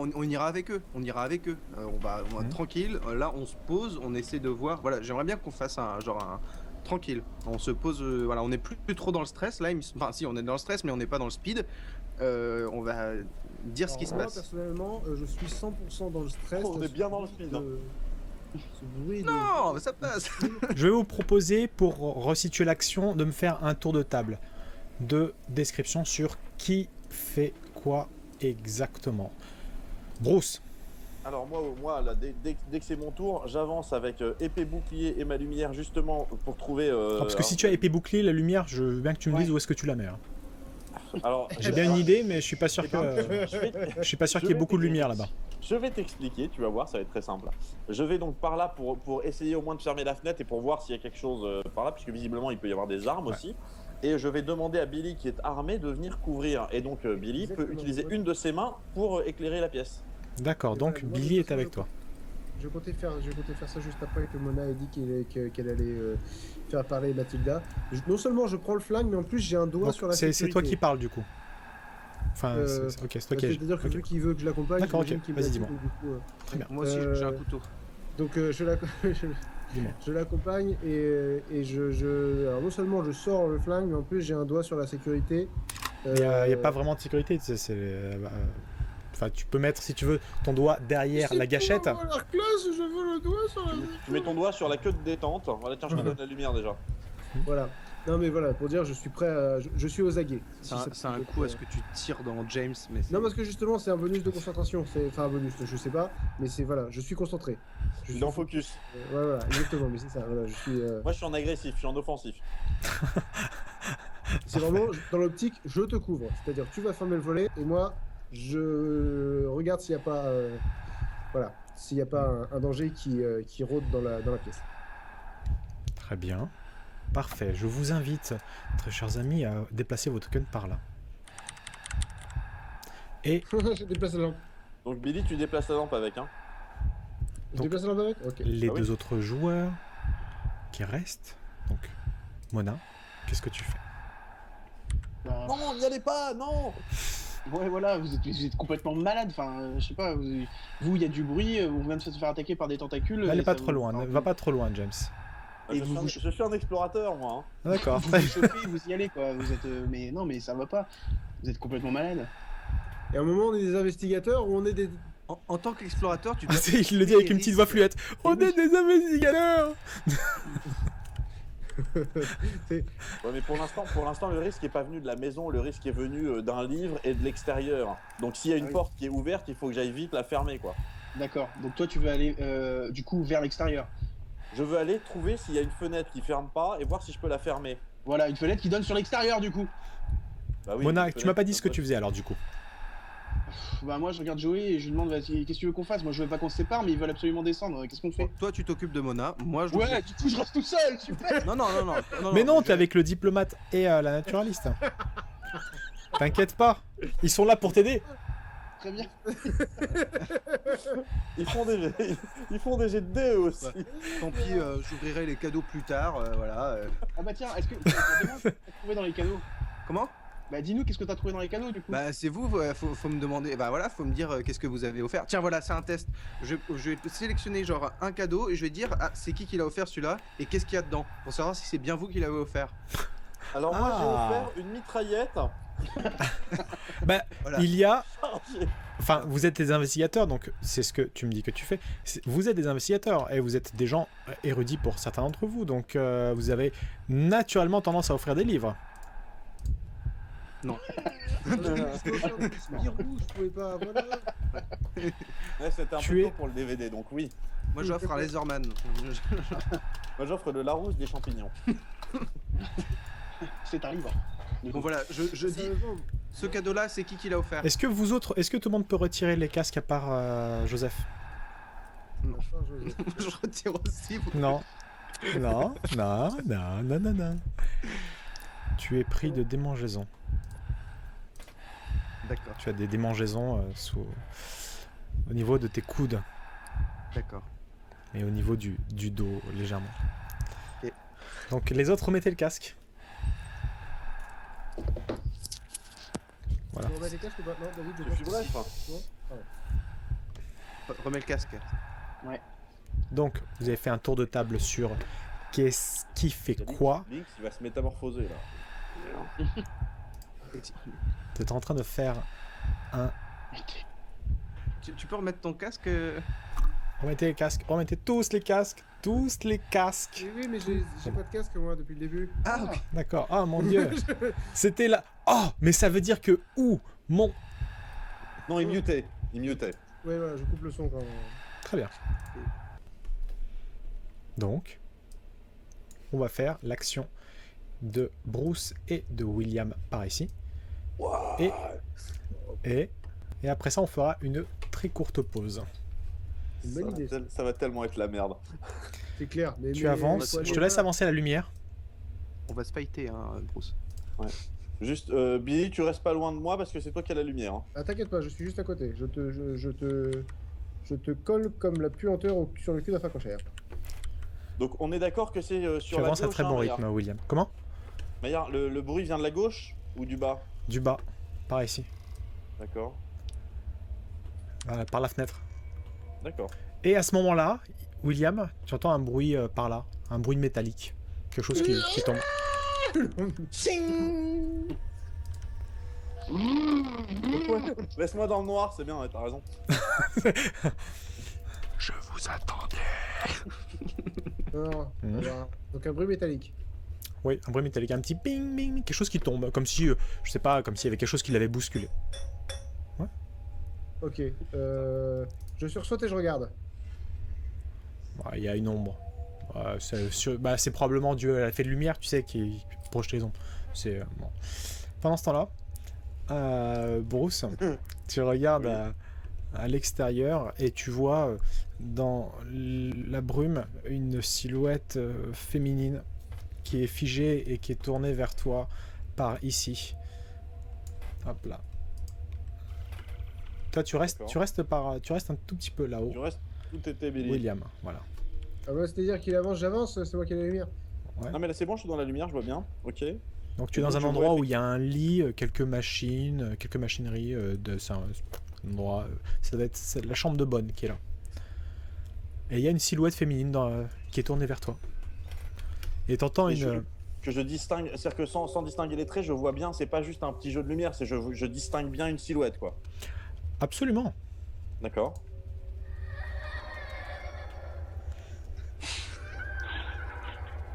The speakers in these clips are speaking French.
bah on ira avec eux. On ira avec eux. On va tranquille. Là, on se pose, on essaie de voir. Voilà, j'aimerais bien qu'on fasse un tranquille. On se pose. Voilà, on n'est plus trop dans le stress là. Enfin, si, on est dans le stress, mais on n'est pas dans le speed. On va dire ce Alors qui se moi, passe. personnellement, je suis 100% dans le stress. On est bien dans le speed. Ce bruit Non, ça passe. Je vais vous proposer, pour resituer l'action, de me faire un tour de table de description sur qui fait quoi exactement. Bruce. Alors moi là, dès que c'est mon tour, j'avance avec épée bouclier et ma lumière justement pour trouver... Parce que si tu as épée bouclier, la lumière, je veux bien que tu me dises où est-ce que tu la mets. Hein. Alors, J'ai bien une idée, mais je suis pas sûr que je suis pas sûr qu'il y ait beaucoup de lumière là-bas. Je vais t'expliquer, tu vas voir, ça va être très simple. Je vais donc par là pour essayer au moins de fermer la fenêtre et pour voir s'il y a quelque chose par là, puisque visiblement il peut y avoir des armes aussi. Et je vais demander à Billy qui est armé de venir couvrir. Et donc Billy peut utiliser une de ses mains pour éclairer la pièce. D'accord, donc Moi, Billy est avec toi. Je comptais faire ça juste après que Mona ait dit qu'elle allait faire parler Mathilda. Non seulement je prends le flingue, mais en plus j'ai un doigt Donc, sur la sécurité. c'est toi qui parles du coup. Enfin, ok, c'est toi qui C'est-à-dire que ok. vu qu'il veut que je l'accompagne, D'accord, ok, j'imagine qu'il me vas-y, l'a dit, dis-moi. donc du coup, Très bien. Moi aussi, j'ai un couteau. donc Dis-moi. je l'accompagne et alors non seulement je sors le flingue, mais en plus j'ai un doigt sur la sécurité. Il n'y a pas vraiment de sécurité. Enfin, tu peux mettre, si tu veux, ton doigt derrière la gâchette. La classe, je veux le doigt sur la... Tu mets ton doigt sur la queue de détente. Voilà, tiens, je te donne la lumière déjà. Voilà. Non mais voilà, pour dire je suis prêt à... Je suis aux aguets. C'est un coup à ce que tu tires dans James, mais Non parce que justement c'est un bonus de concentration, enfin un bonus, je sais pas, mais c'est voilà, je suis concentré. Je Il suis est en focus. Ouais voilà, exactement, mais c'est ça, voilà, je suis... Moi je suis en agressif, je suis en offensif. C'est vraiment dans l'optique, je te couvre, c'est-à-dire tu vas fermer le volet et moi je regarde s'il n'y a pas... Voilà, s'il n'y a pas un danger qui rôde dans la pièce. Très bien. Parfait. Je vous invite, très chers amis, à déplacer votre token par là. Et Je déplace la lampe. Donc Billy, tu déplaces la lampe avec, hein. Je Donc, déplace la lampe avec. Ok. les Ah oui. deux autres joueurs qui restent. Donc, Mona, qu'est-ce que tu fais? Bah, Non, n'y allez pas, non. ouais, voilà, vous êtes complètement malade. Enfin, je sais pas, il y a du bruit, on vient de se faire attaquer par des tentacules. Allez et pas ça trop vous- loin, enfin, va pas trop loin, James. Et Je suis un explorateur, moi. Hein. D'accord. vous vous chauffez, vous y allez quoi. Vous êtes, mais non, mais ça va pas. Vous êtes complètement malade. Et à un moment on est des investigateurs ou on est des... en tant qu'explorateur, tu dois... Il le dit avec une petite voix fluette. On est des investigateurs. Ouais, mais pour l'instant, le risque est pas venu de la maison, le risque est venu d'un livre et de l'extérieur. Donc s'il y a une Ah oui. porte qui est ouverte, il faut que j'aille vite la fermer, quoi. D'accord. Donc toi, tu veux aller du coup vers l'extérieur. Je veux aller trouver s'il y a une fenêtre qui ferme pas et voir si je peux la fermer. Voilà, une fenêtre qui donne sur l'extérieur du coup. Bah oui, Mona, une tu m'as pas dit fenêtre, ce que tu faisais alors du coup. Bah moi, je regarde Joey et je lui demande qu'est-ce que tu veux qu'on fasse. Moi, je veux pas qu'on se sépare, mais ils veulent absolument descendre. Qu'est-ce qu'on fait? Toi, tu t'occupes de Mona. Moi, je... Ouais, du coup, je reste tout seul. Super. Non. Mais non, t'es avec le diplomate et la naturaliste. T'inquiète pas, ils sont là pour t'aider. Très bien. Ils font des jets de dés aussi. Tant pis, j'ouvrirai les cadeaux plus tard, voilà. Ah bah tiens, est-ce que qu'est-ce que t'as trouvé dans les cadeaux? Comment? Bah dis-nous qu'est-ce que t'as trouvé dans les cadeaux du coup. Bah c'est vous, faut me demander, bah voilà, faut me dire qu'est-ce que vous avez offert. Tiens voilà, c'est un test. Je vais sélectionner genre un cadeau et je vais dire c'est qui l'a offert celui-là et qu'est-ce qu'il y a dedans pour savoir si c'est bien vous qui l'avez offert. Alors moi j'ai Ah. offert une mitraillette. Bah, Voilà. il y a... chargée. Enfin, vous êtes des investigateurs, donc c'est ce que tu me dis que tu fais. Vous êtes des investigateurs et vous êtes des gens érudits pour certains d'entre vous, donc vous avez naturellement tendance à offrir des livres. Non. Je pouvais pas, voilà. Ouais, c'était un Tu peu es- tôt pour le DVD, donc oui. Moi j'offre un laserman. Moi j'offre de Larousse des champignons. C'est un livre. Donc voilà, je dis ce cadeau là c'est qui l'a offert. Est-ce que vous autres, est-ce que tout le monde peut retirer les casques à part Joseph? Je retire aussi. Non. Non. Tu es pris de démangeaison. D'accord, Tu as des démangeaisons au niveau de tes coudes d'accord. et au niveau du dos légèrement. Ok. Donc les autres, remettez le casque. Voilà. On remet les casques ou pas? Non, David, je Tu suis bref. Non. Ah ouais. Remets le casque. Donc, vous avez fait un tour de table sur qu'est-ce qui fait quoi. Lynx, il va se métamorphoser là. Vous êtes en train de faire un... Tu peux remettre ton casque Remettez les casques, remettez tous les casques, tous les casques. Oui, mais j'ai pas de casque moi depuis le début. Ah, ok. D'accord, oh mon dieu. C'était là... Oh, mais ça veut dire que... Où mon... Non, il mutait. Il mutait. Ouais, voilà, je coupe le son quand même. Très bien. Donc, on va faire l'action de Bruce et de William par ici. Et après ça, on fera une très courte pause. C'est une bonne idée. Ça va tellement être la merde. C'est clair. Mais, Tu avances, je te laisse avancer la lumière. On va se fighter, hein, Bruce. Juste, Billy, tu restes pas loin de moi parce que c'est toi qui as la lumière. Hein. Ah, t'inquiète pas, je suis juste à côté. Je te colle comme la puanteur sur le cul d'un facochère. Donc on est d'accord que c'est Tu sur la avances gauche. à très bon rythme, William. Comment? Maillard, le bruit vient de la gauche ou du bas? Du bas, par ici. D'accord. Par la fenêtre. D'accord. Et à ce moment-là, William, tu entends un bruit par là, un bruit métallique. Quelque chose qui tombe. Laisse-moi dans le noir, c'est bien, ouais, t'as raison. Je vous attendais. Alors, voilà. Donc un bruit métallique. Oui, un bruit métallique, un petit ping, ping, quelque chose qui tombe, comme si, je sais pas, comme s'il y avait quelque chose qui l'avait bousculé. Ok. Je sursaute et je regarde. Il y a une ombre. C'est probablement dû à l'effet de lumière, tu sais, qui projette les ombres. C'est bon. Pendant ce temps-là, Bruce, tu regardes à l'extérieur et tu vois dans la brume une silhouette féminine qui est figée et qui est tournée vers toi par ici. Hop là. Toi, tu restes un tout petit peu là-haut. Tu restes tout était Billy. William, voilà. Ah bah c'est-à-dire qu'il avance, j'avance, c'est moi qui ai la lumière. Non mais là c'est bon, je suis dans la lumière, je vois bien. Ok. Donc tu es dans un endroit où il y a un lit, quelques machines, quelques machineries. C'est un endroit, ça doit être la chambre de bonne qui est là. Et il y a une silhouette féminine qui est tournée vers toi. Et t'entends une... Que je distingue, c'est-à-dire que sans distinguer les traits, je vois bien, c'est pas juste un petit jeu de lumière, c'est je distingue bien une silhouette quoi. Absolument. D'accord.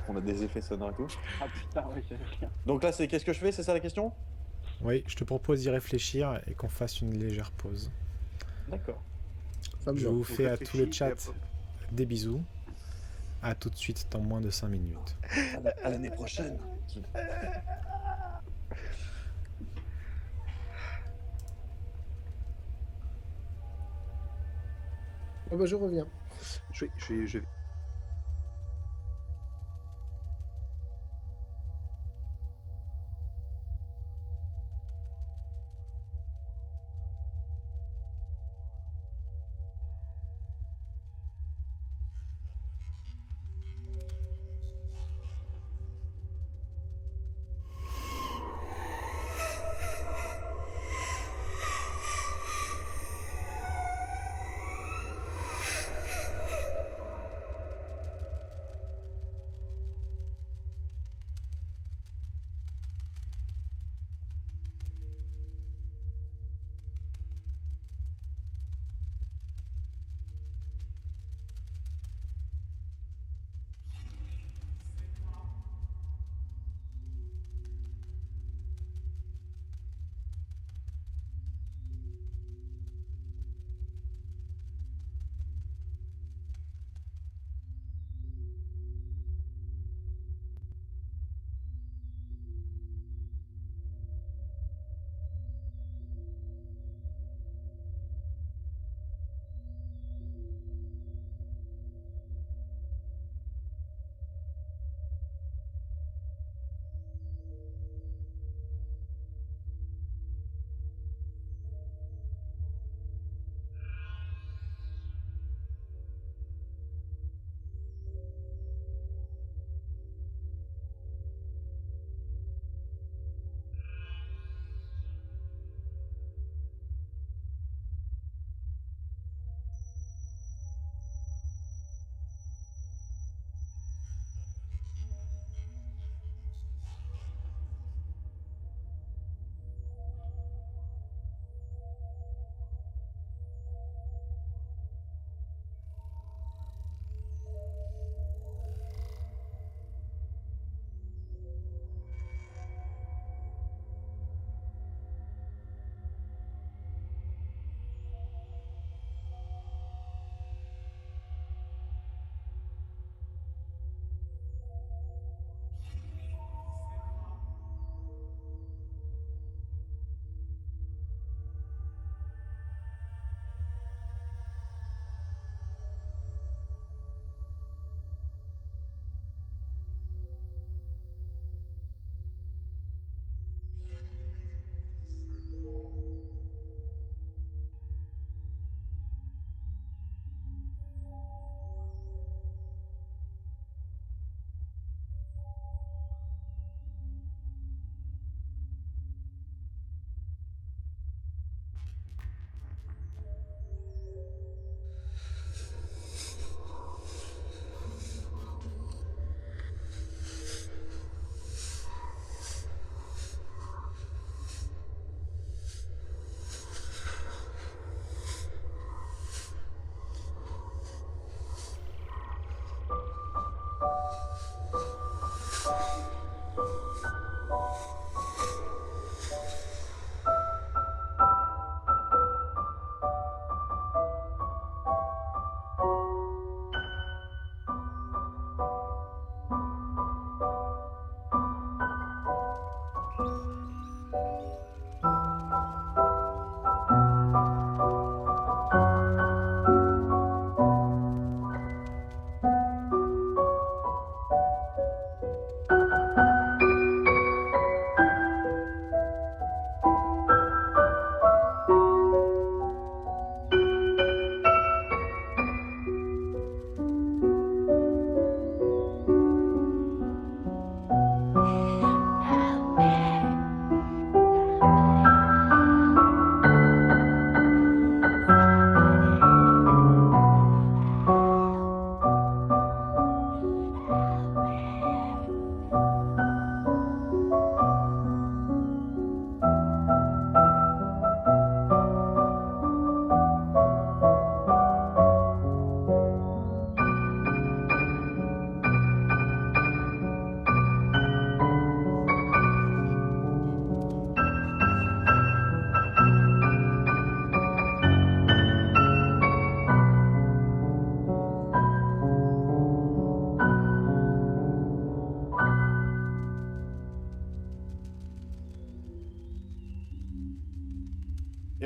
On a des effets sonores et tout. Ah putain, ouais, c'est rien. Donc là, c'est qu'est-ce que je fais, c'est ça la question? Oui, je te propose d'y réfléchir et qu'on fasse une légère pause. D'accord. Ça me Je va. vous fais à tout le chat des bisous. À tout de suite dans moins de 5 minutes. À l'année prochaine. Oh bah je reviens. Je vais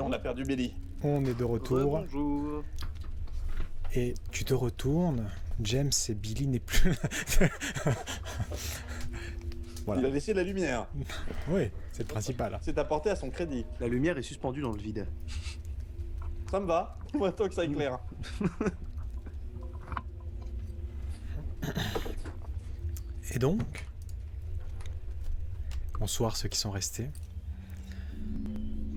on a perdu Billy. On est de retour. Bonjour. Et tu te retournes. James et Billy n'est plus. Voilà. Il a laissé la lumière. Oui, c'est le principal. C'est apporté à son crédit. La lumière est suspendue dans le vide. Ça me va. Moi, tant que ça éclaire. Et donc, bonsoir ceux qui sont restés.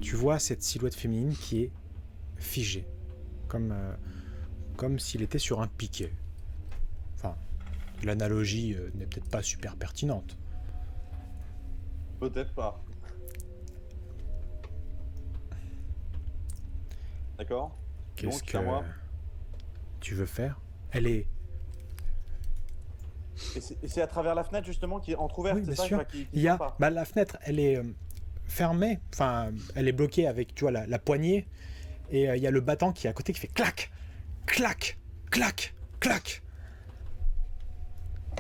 Tu vois cette silhouette féminine qui est figée, comme s'il était sur un piquet. Enfin, l'analogie n'est peut-être pas super pertinente. Peut-être pas. D'accord. Qu'est-ce Donc, que à moi. tu veux faire? Elle est... Et c'est à travers la fenêtre justement qui est entrouverte, Oui, c'est bien ça sûr. qui Il y a, sort pas. bah, la fenêtre, elle est fermée, enfin, elle est bloquée avec, tu vois, la poignée, et il y a le battant qui est à côté qui fait clac, clac, clac, clac.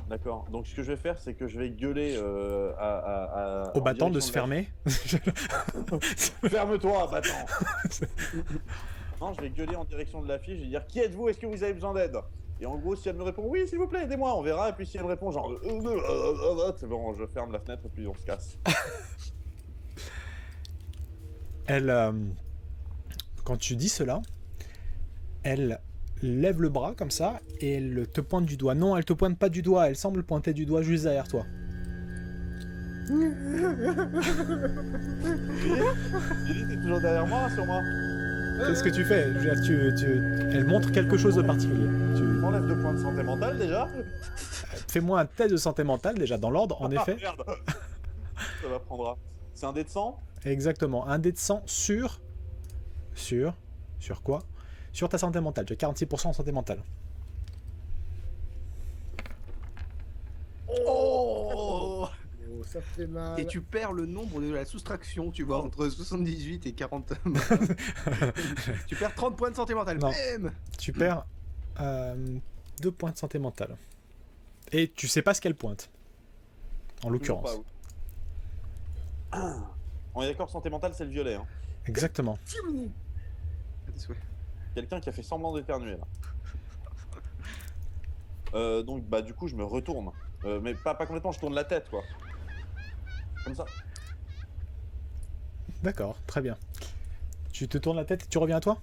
D'accord. Donc ce que je vais faire, c'est que je vais gueuler Au en battant de direction se la- fermer. Ferme-toi, battant. Non, je vais gueuler en direction de la fille. Je vais dire qui êtes-vous? Est-ce que vous avez besoin d'aide? Et en gros, si elle me répond oui, s'il vous plaît, aidez-moi, on verra. Et puis si elle me répond genre c'est bon, je ferme la fenêtre et puis on se casse. Elle, quand tu dis cela, elle lève le bras comme ça et elle te pointe du doigt. Non, elle te pointe pas du doigt, elle semble pointer du doigt juste derrière toi. Billy, t'es toujours derrière moi, sur moi. Qu'est-ce que tu fais? Je veux dire, elle montre quelque chose de particulier. Tu m'enlèves 2 points de santé mentale déjà. Fais-moi un test de santé mentale déjà dans l'ordre, en effet. Merde. Ça m'apprendra. C'est un dé de 100. Exactement, un dé de 100 sur quoi? Sur ta santé mentale. Tu as 46% en santé mentale. Oh, Oh, ça fait mal. et tu perds le nombre de la soustraction, tu vois, entre 78 et 40. Tu perds 30 points de santé mentale. Non. Bam. Tu perds 2 points de santé mentale. Et tu sais pas ce qu'elle pointe. En l'occurrence. On est d'accord, santé mentale, c'est le violet. Hein. Exactement. Quelqu'un qui a fait semblant d'éternuer là. Donc bah du coup je me retourne. Mais pas complètement, je tourne la tête quoi. Comme ça. D'accord, très bien. Tu te tournes la tête et tu reviens à toi?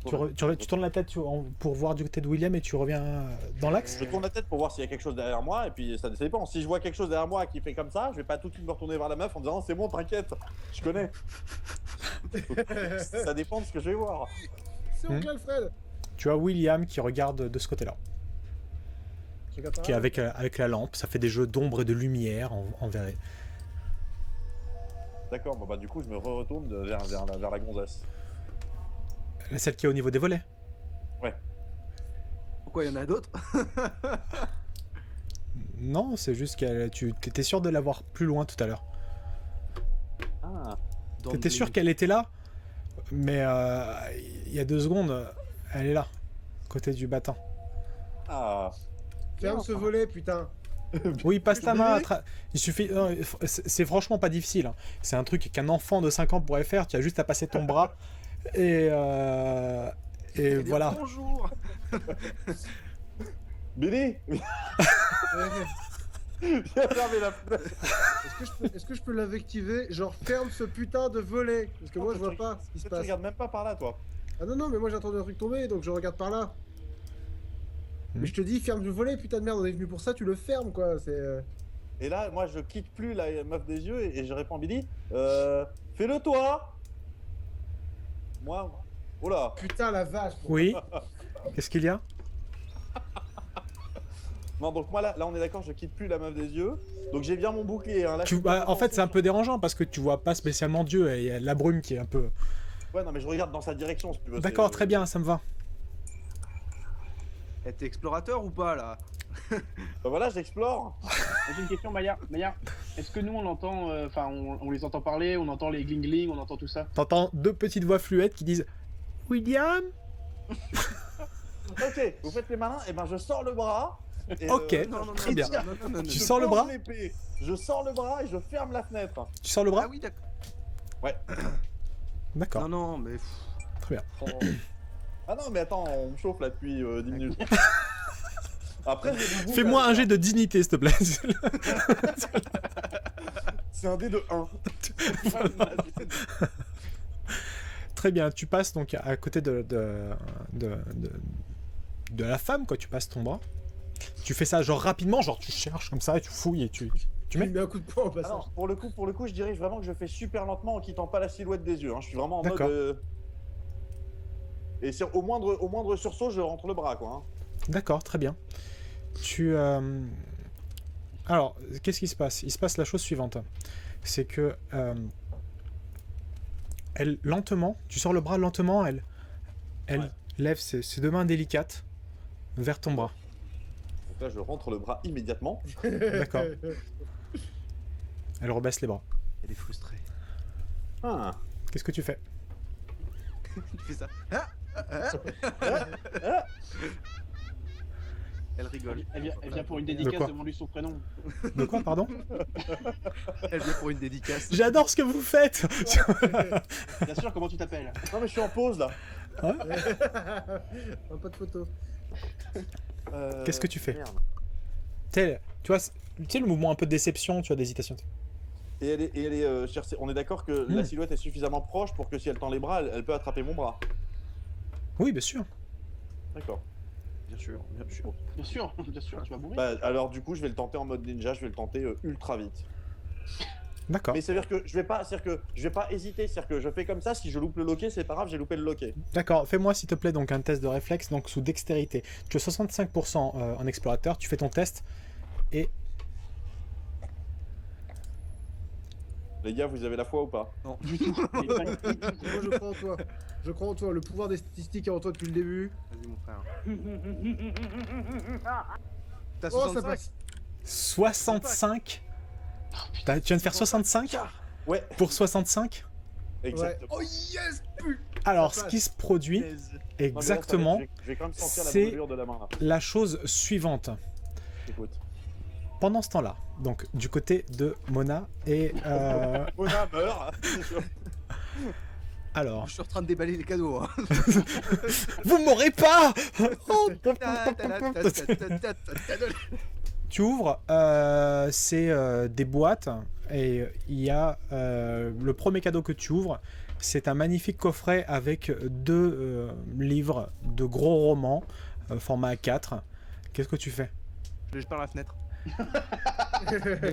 Tu tournes la tête pour voir du côté de William et tu reviens dans l'axe? Je tourne la tête pour voir s'il y a quelque chose derrière moi et puis ça dépend. Si je vois quelque chose derrière moi qui fait comme ça, je vais pas tout de suite me retourner vers la meuf en disant c'est bon t'inquiète, je connais. Ça dépend de ce que je vais voir. C'est oncle Alfred. Tu as William qui regarde de ce côté-là. Je regarde par Qui est là. avec la lampe, ça fait des jeux d'ombre et de lumière en verré. D'accord, bon bah du coup je me retourne vers la gonzesse. Celle qui est au niveau des volets. Pourquoi il y en a d'autres? Non, c'est juste que tu étais sûr de l'avoir plus loin tout à l'heure. Ah, T'étais sûr qu'elle était là, mais il y a 2 secondes, elle est là, côté du battant. ah. Ferme ce volet, putain. Oui, passe ta main. Il suffit. C'est franchement pas difficile. Hein. C'est un truc qu'un enfant de 5 ans pourrait faire. Tu as juste à passer ton bras et voilà. Bonjour. Billy, viens fermer la fenêtre. Est-ce que je peux l'invectiver? Genre, ferme ce putain de volet. Parce que moi, je vois pas ce qui se Tu passe. regardes même pas par là toi. Ah non, non, mais moi j'ai entendu un truc tomber, donc je regarde par là. Hmm. Mais je te dis, ferme le volet, putain de merde, on est venu pour ça, tu le fermes quoi. C'est. Et là, moi, je quitte plus la meuf des yeux et je réponds à Billy. Fais-le toi. Moi. Oh là. Putain la vache. Oui. Qu'est-ce qu'il y a? Non, donc moi là, on est d'accord, je quitte plus la meuf des yeux. Donc j'ai bien mon bouclier. Hein. Là, je suis pas En fait, c'est un peu dérangeant parce que tu vois pas spécialement Dieu et il y a la brume qui est un peu. Ouais, non, mais je regarde dans sa direction si tu veux. D'accord, c'est- très bien, ça me va. T'es explorateur ou pas là? Bah voilà, j'explore. J'ai une question, Maya. Maya, est-ce que nous on entend, enfin on les entend parler, on entend les gling-gling, on entend tout ça? T'entends 2 petites voix fluettes qui disent William. Ok, vous faites les malins, et ben je sors le bras. Et, Ok. Non, non, non, Très non, bien. non, non, non, non, Tu non. sors le plonge bras l'épée. Je sors le bras et je ferme la fenêtre. Tu sors le bras? Ah oui, d'accord. D'accord, Non, non, mais. très bien. Oh. Ah non, mais attends, on me chauffe là depuis 10 minutes. Après, j'ai du goût, Fais-moi là. un jet de dignité, s'il te plaît. C'est un dé de 1. Très bien, tu passes donc à côté de la femme, quoi. Tu passes ton bras. Tu fais ça genre rapidement, genre tu cherches comme ça et tu fouilles et tu Tu mets. mets un coup de poing au passage. Alors, pour le coup, je dirais vraiment que je fais super lentement en quittant pas la silhouette des yeux. Hein. Je suis vraiment en mode. D'accord. Et au moindre sursaut, je rentre le bras, quoi. Hein. D'accord, très bien. Alors, qu'est-ce qui se passe? Il se passe la chose suivante. C'est que elle lentement, tu sors le bras lentement, elle Ouais. lève ses deux mains délicates vers ton bras. Donc là, je rentre le bras immédiatement. D'accord. Elle rebaisse les bras. Elle est frustrée. Ah. Qu'est-ce que tu fais? Tu fais ça. Elle rigole. Elle vient pour une quoi? dédicace, demande-lui son prénom. De quoi, pardon? Elle vient pour une dédicace. J'adore ce que vous faites. Bien sûr, comment tu t'appelles? Non, mais je suis en pause là. Un pas de photo. Qu'est-ce que tu fais? Merde. Tu vois, tu sais le mouvement un peu de déception, tu as d'hésitation. Et elle est on est d'accord que la silhouette est suffisamment proche pour que si elle tend les bras, elle peut attraper mon bras. Oui, bien sûr. D'accord. Bien sûr, bien sûr. Bien sûr, tu vas mourir. Bah, alors du coup, je vais le tenter en mode ninja, je vais le tenter ultra vite. D'accord. Mais c'est-à-dire que je vais pas hésiter, c'est-à-dire que je fais comme ça, si je loupe le loquet, c'est pas grave, j'ai loupé le loquet. D'accord, fais-moi s'il te plaît donc un test de réflexe, donc sous dextérité. Tu as 65% en explorateur, tu fais ton test et Les gars, vous avez la foi ou pas? Du tout. Moi, je crois en toi. Je crois en toi. Le pouvoir des statistiques est en toi depuis le début. Vas-y, mon frère. T'as Oh, ça 65? passe. 65. Tu viens de faire 65 Ouais, pour 65. exactement. Oh yes! Alors, Ça ce passe. qui se produit Non, mais là, ça va être- exactement, je vais quand même sentir la c'est- brûlure de la main là. la chose suivante. Écoute. Pendant ce temps-là, donc du côté de Mona et Mona meurt. alors, Je suis en train de déballer les cadeaux. Hein. vous m'aurez pas. Oh, tu ouvres, c'est des boîtes et il y a le premier cadeau que tu ouvres, c'est un magnifique coffret avec 2 livres de gros romans, format A4. Qu'est-ce que tu fais? Je les jette par la fenêtre.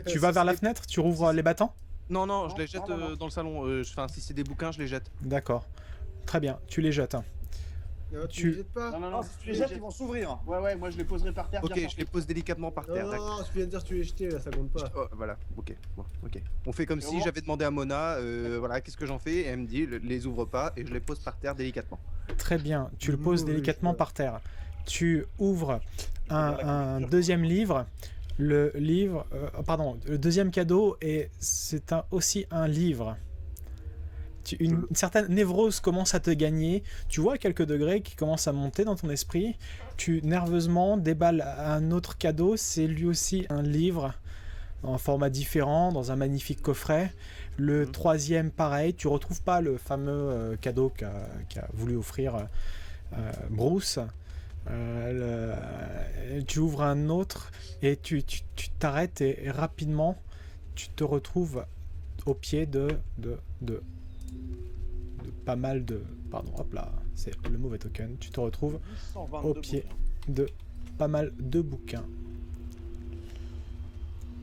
Tu vas vers la fenêtre? Tu rouvres les battants? Non, non, je Non, les jette non. dans le salon. Enfin, si c'est des bouquins, je les jette. D'accord. Très bien, tu les jettes. Tu les jettes pas. Non, non, Non, non. si tu les jettes, ils vont s'ouvrir. Ouais, moi je les poserai par terre. Ok, bien je les pose délicatement par Non, terre. non, d'accord. non, tu viens de dire que tu les jetais, là, ça compte pas. Oh, voilà, ok. Bon, ok. On fait comme Et si au j'avais demandé à Mona, voilà, qu'est-ce que j'en fais? Et elle me dit, les ouvre pas, et je les pose par terre délicatement. Très bien, tu le poses Oui, délicatement ça. par terre. Tu ouvres bien la un couverture. deuxième livre. Le livre, pardon, le deuxième cadeau, et c'est aussi un livre. Une certaine névrose commence à te gagner. Tu vois quelques degrés qui commencent à monter dans ton esprit. Tu nerveusement déballes un autre cadeau. C'est lui aussi un livre en format différent, dans un magnifique coffret. Le troisième, pareil. Tu retrouves pas le fameux cadeau qu'a voulu offrir Bruce. Tu ouvres un autre et tu t'arrêtes et rapidement tu te retrouves au pied de pas mal de... Pardon, hop là, c'est le mauvais token. Tu te retrouves 122 au pied bouquins. de pas mal de bouquins.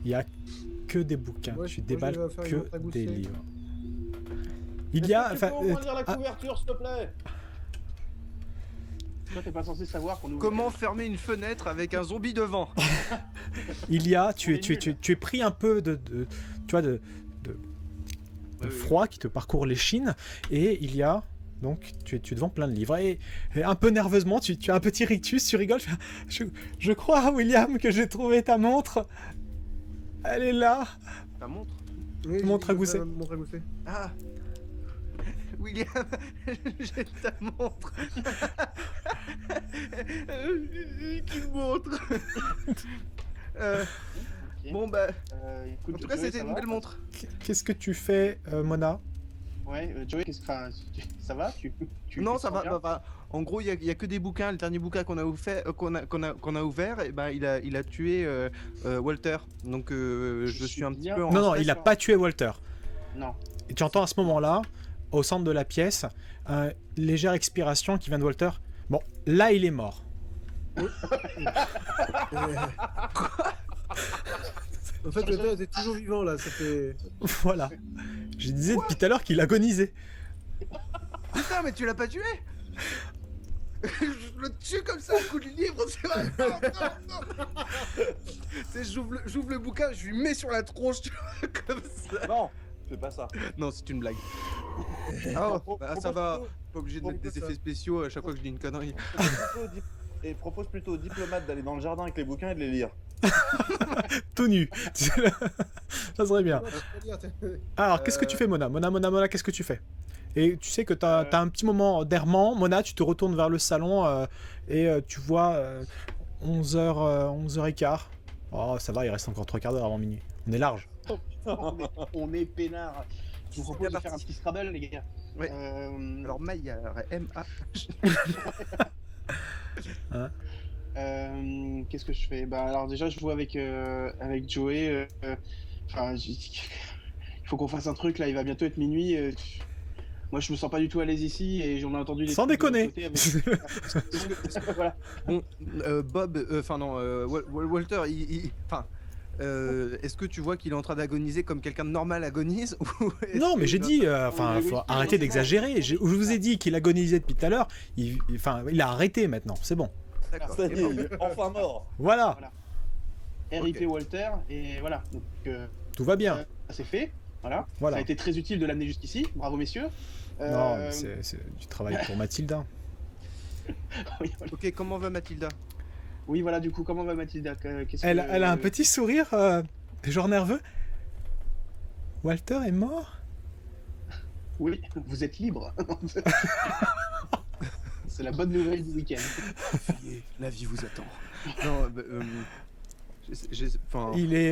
Il y a que des bouquins. Moi, Tu je déballes vais faire une que montre à gousset. des livres. Il y Est-ce a... que tu peux enfin, au moins lire la ah, couverture, s'il te plaît? Toi, t'es pas censé savoir qu'on ouvre. Comment fermer une fenêtre avec un zombie devant? il y a... Tu On est nuls. es pris un peu de tu vois, de froid qui te parcourt l'échine et il y a donc tu es devant plein de livres et un peu nerveusement tu as un petit rictus, tu rigoles, je crois William que j'ai trouvé ta montre, elle est là. Ta montre? Oui, Montre à gousset. Montre à gousset. Ah William, j'ai ta montre. Qui montre? Ok. Bon bah, Écoute, en tout cas Joey, c'était ça une va belle montre. Qu'est-ce que tu fais Mona? Ouais, Joey, ça va Non, tu ça te va. sens bien En gros, il y a que des bouquins. Le dernier bouquin qu'on a ouvert, qu'on a ouvert, et ben, il a tué Walter. Donc, je suis un petit bien peu en Non, non, stress. il a pas tué Walter. Non. Et tu entends à ce moment-là, au centre de la pièce, une légère expiration qui vient de Walter. Bon, là, il est mort. En fait, le père était toujours vivant là, ça fait. Voilà. Je disais depuis tout à l'heure qu'il agonisait. Putain, mais tu l'as pas tué? Je le tue comme ça, un coup de livre, c'est vrai. Non. J'ouvre le bouquin, je lui mets sur la tronche, tu vois, comme ça. Non, fais pas ça. Non, c'est une blague. Ah, Pro- bah, propose ça va. plutôt- Pas obligé de mettre des Propose effets ça. spéciaux à chaque fois que je dis une connerie. Et propose plutôt aux diplomates d'aller dans le jardin avec les bouquins et de les lire. Tout nu. Ça serait bien. Non, je peux pas dire, t'es- Alors, qu'est-ce que tu fais, Mona? Mona, qu'est-ce que tu fais? Et tu sais que t'as un petit moment d'errement. Mona, tu te retournes vers le salon et tu vois 11h, 11h15. Oh, ça va, il reste encore 3 quarts d'heure avant minuit. On est large. On est peinard. Je vous propose de bien faire un parti. petit Scrabble, les gars. Ouais. Alors, Maillard, M-A. Qu'est-ce que je fais? Bah alors déjà je joue avec Joey. Enfin, il faut qu'on fasse un truc là. Il va bientôt être minuit. Moi je me sens pas du tout à l'aise ici et j'en ai entendu des Sans trucs de l'autre déconner. côté avec- Voilà. Bon, Bob, enfin non, Walter, enfin, est-ce que tu vois qu'il est en train d'agoniser comme quelqu'un de normal agonise ou est-ce Non, que- mais j'ai dit, enfin, faut arrêter d'exagérer. Je vous ai dit qu'il agonisait depuis tout à l'heure. Il a arrêté maintenant. C'est bon. D'accord. Ça y est, il est enfin mort. Voilà, RIP Walter et voilà. Donc tout va bien. ça c'est fait. Voilà. Voilà. Ça a été très utile de l'amener jusqu'ici. Bravo messieurs. Non, mais c'est du travail pour Mathilda. oui, voilà. Ok, comment va Mathilda? Oui, voilà. Du coup, comment va Mathilda? Elle a un petit sourire, genre nerveux. Walter est mort? Oui, vous êtes libre. C'est la bonne nouvelle du week-end. La vie vous attend. Non,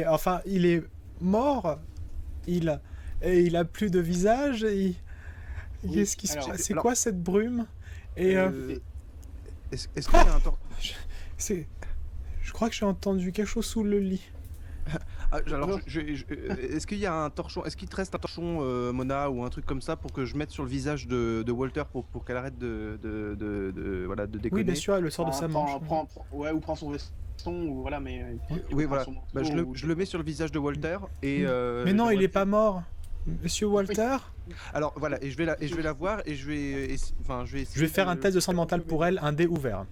enfin, Il est mort. Il a plus de visage. Oui, Qu'est-ce qui se alors- passe? C'est alors- quoi cette brume? Et est-ce qu'il y a un torchon? je crois que j'ai entendu quelque chose sous le lit. Alors, est-ce qu'il y a un torchon? Est-ce qu'il te reste un torchon, Mona, ou un truc comme ça pour que je mette sur le visage de Walter pour qu'elle arrête voilà, de déconner? Oui, bien sûr, elle le sort de sa manche. Ouais, ou prend son veston, ou voilà, mais. Oui, prend voilà. son manteau, Bah, ou- je le mets sur le visage de Walter et. Mais non, il j'aimerais est pas mort. Monsieur Walter? Alors voilà, et je vais la voir et je vais essayer Je vais faire un test de santé mentale pour elle, un dé ouvert.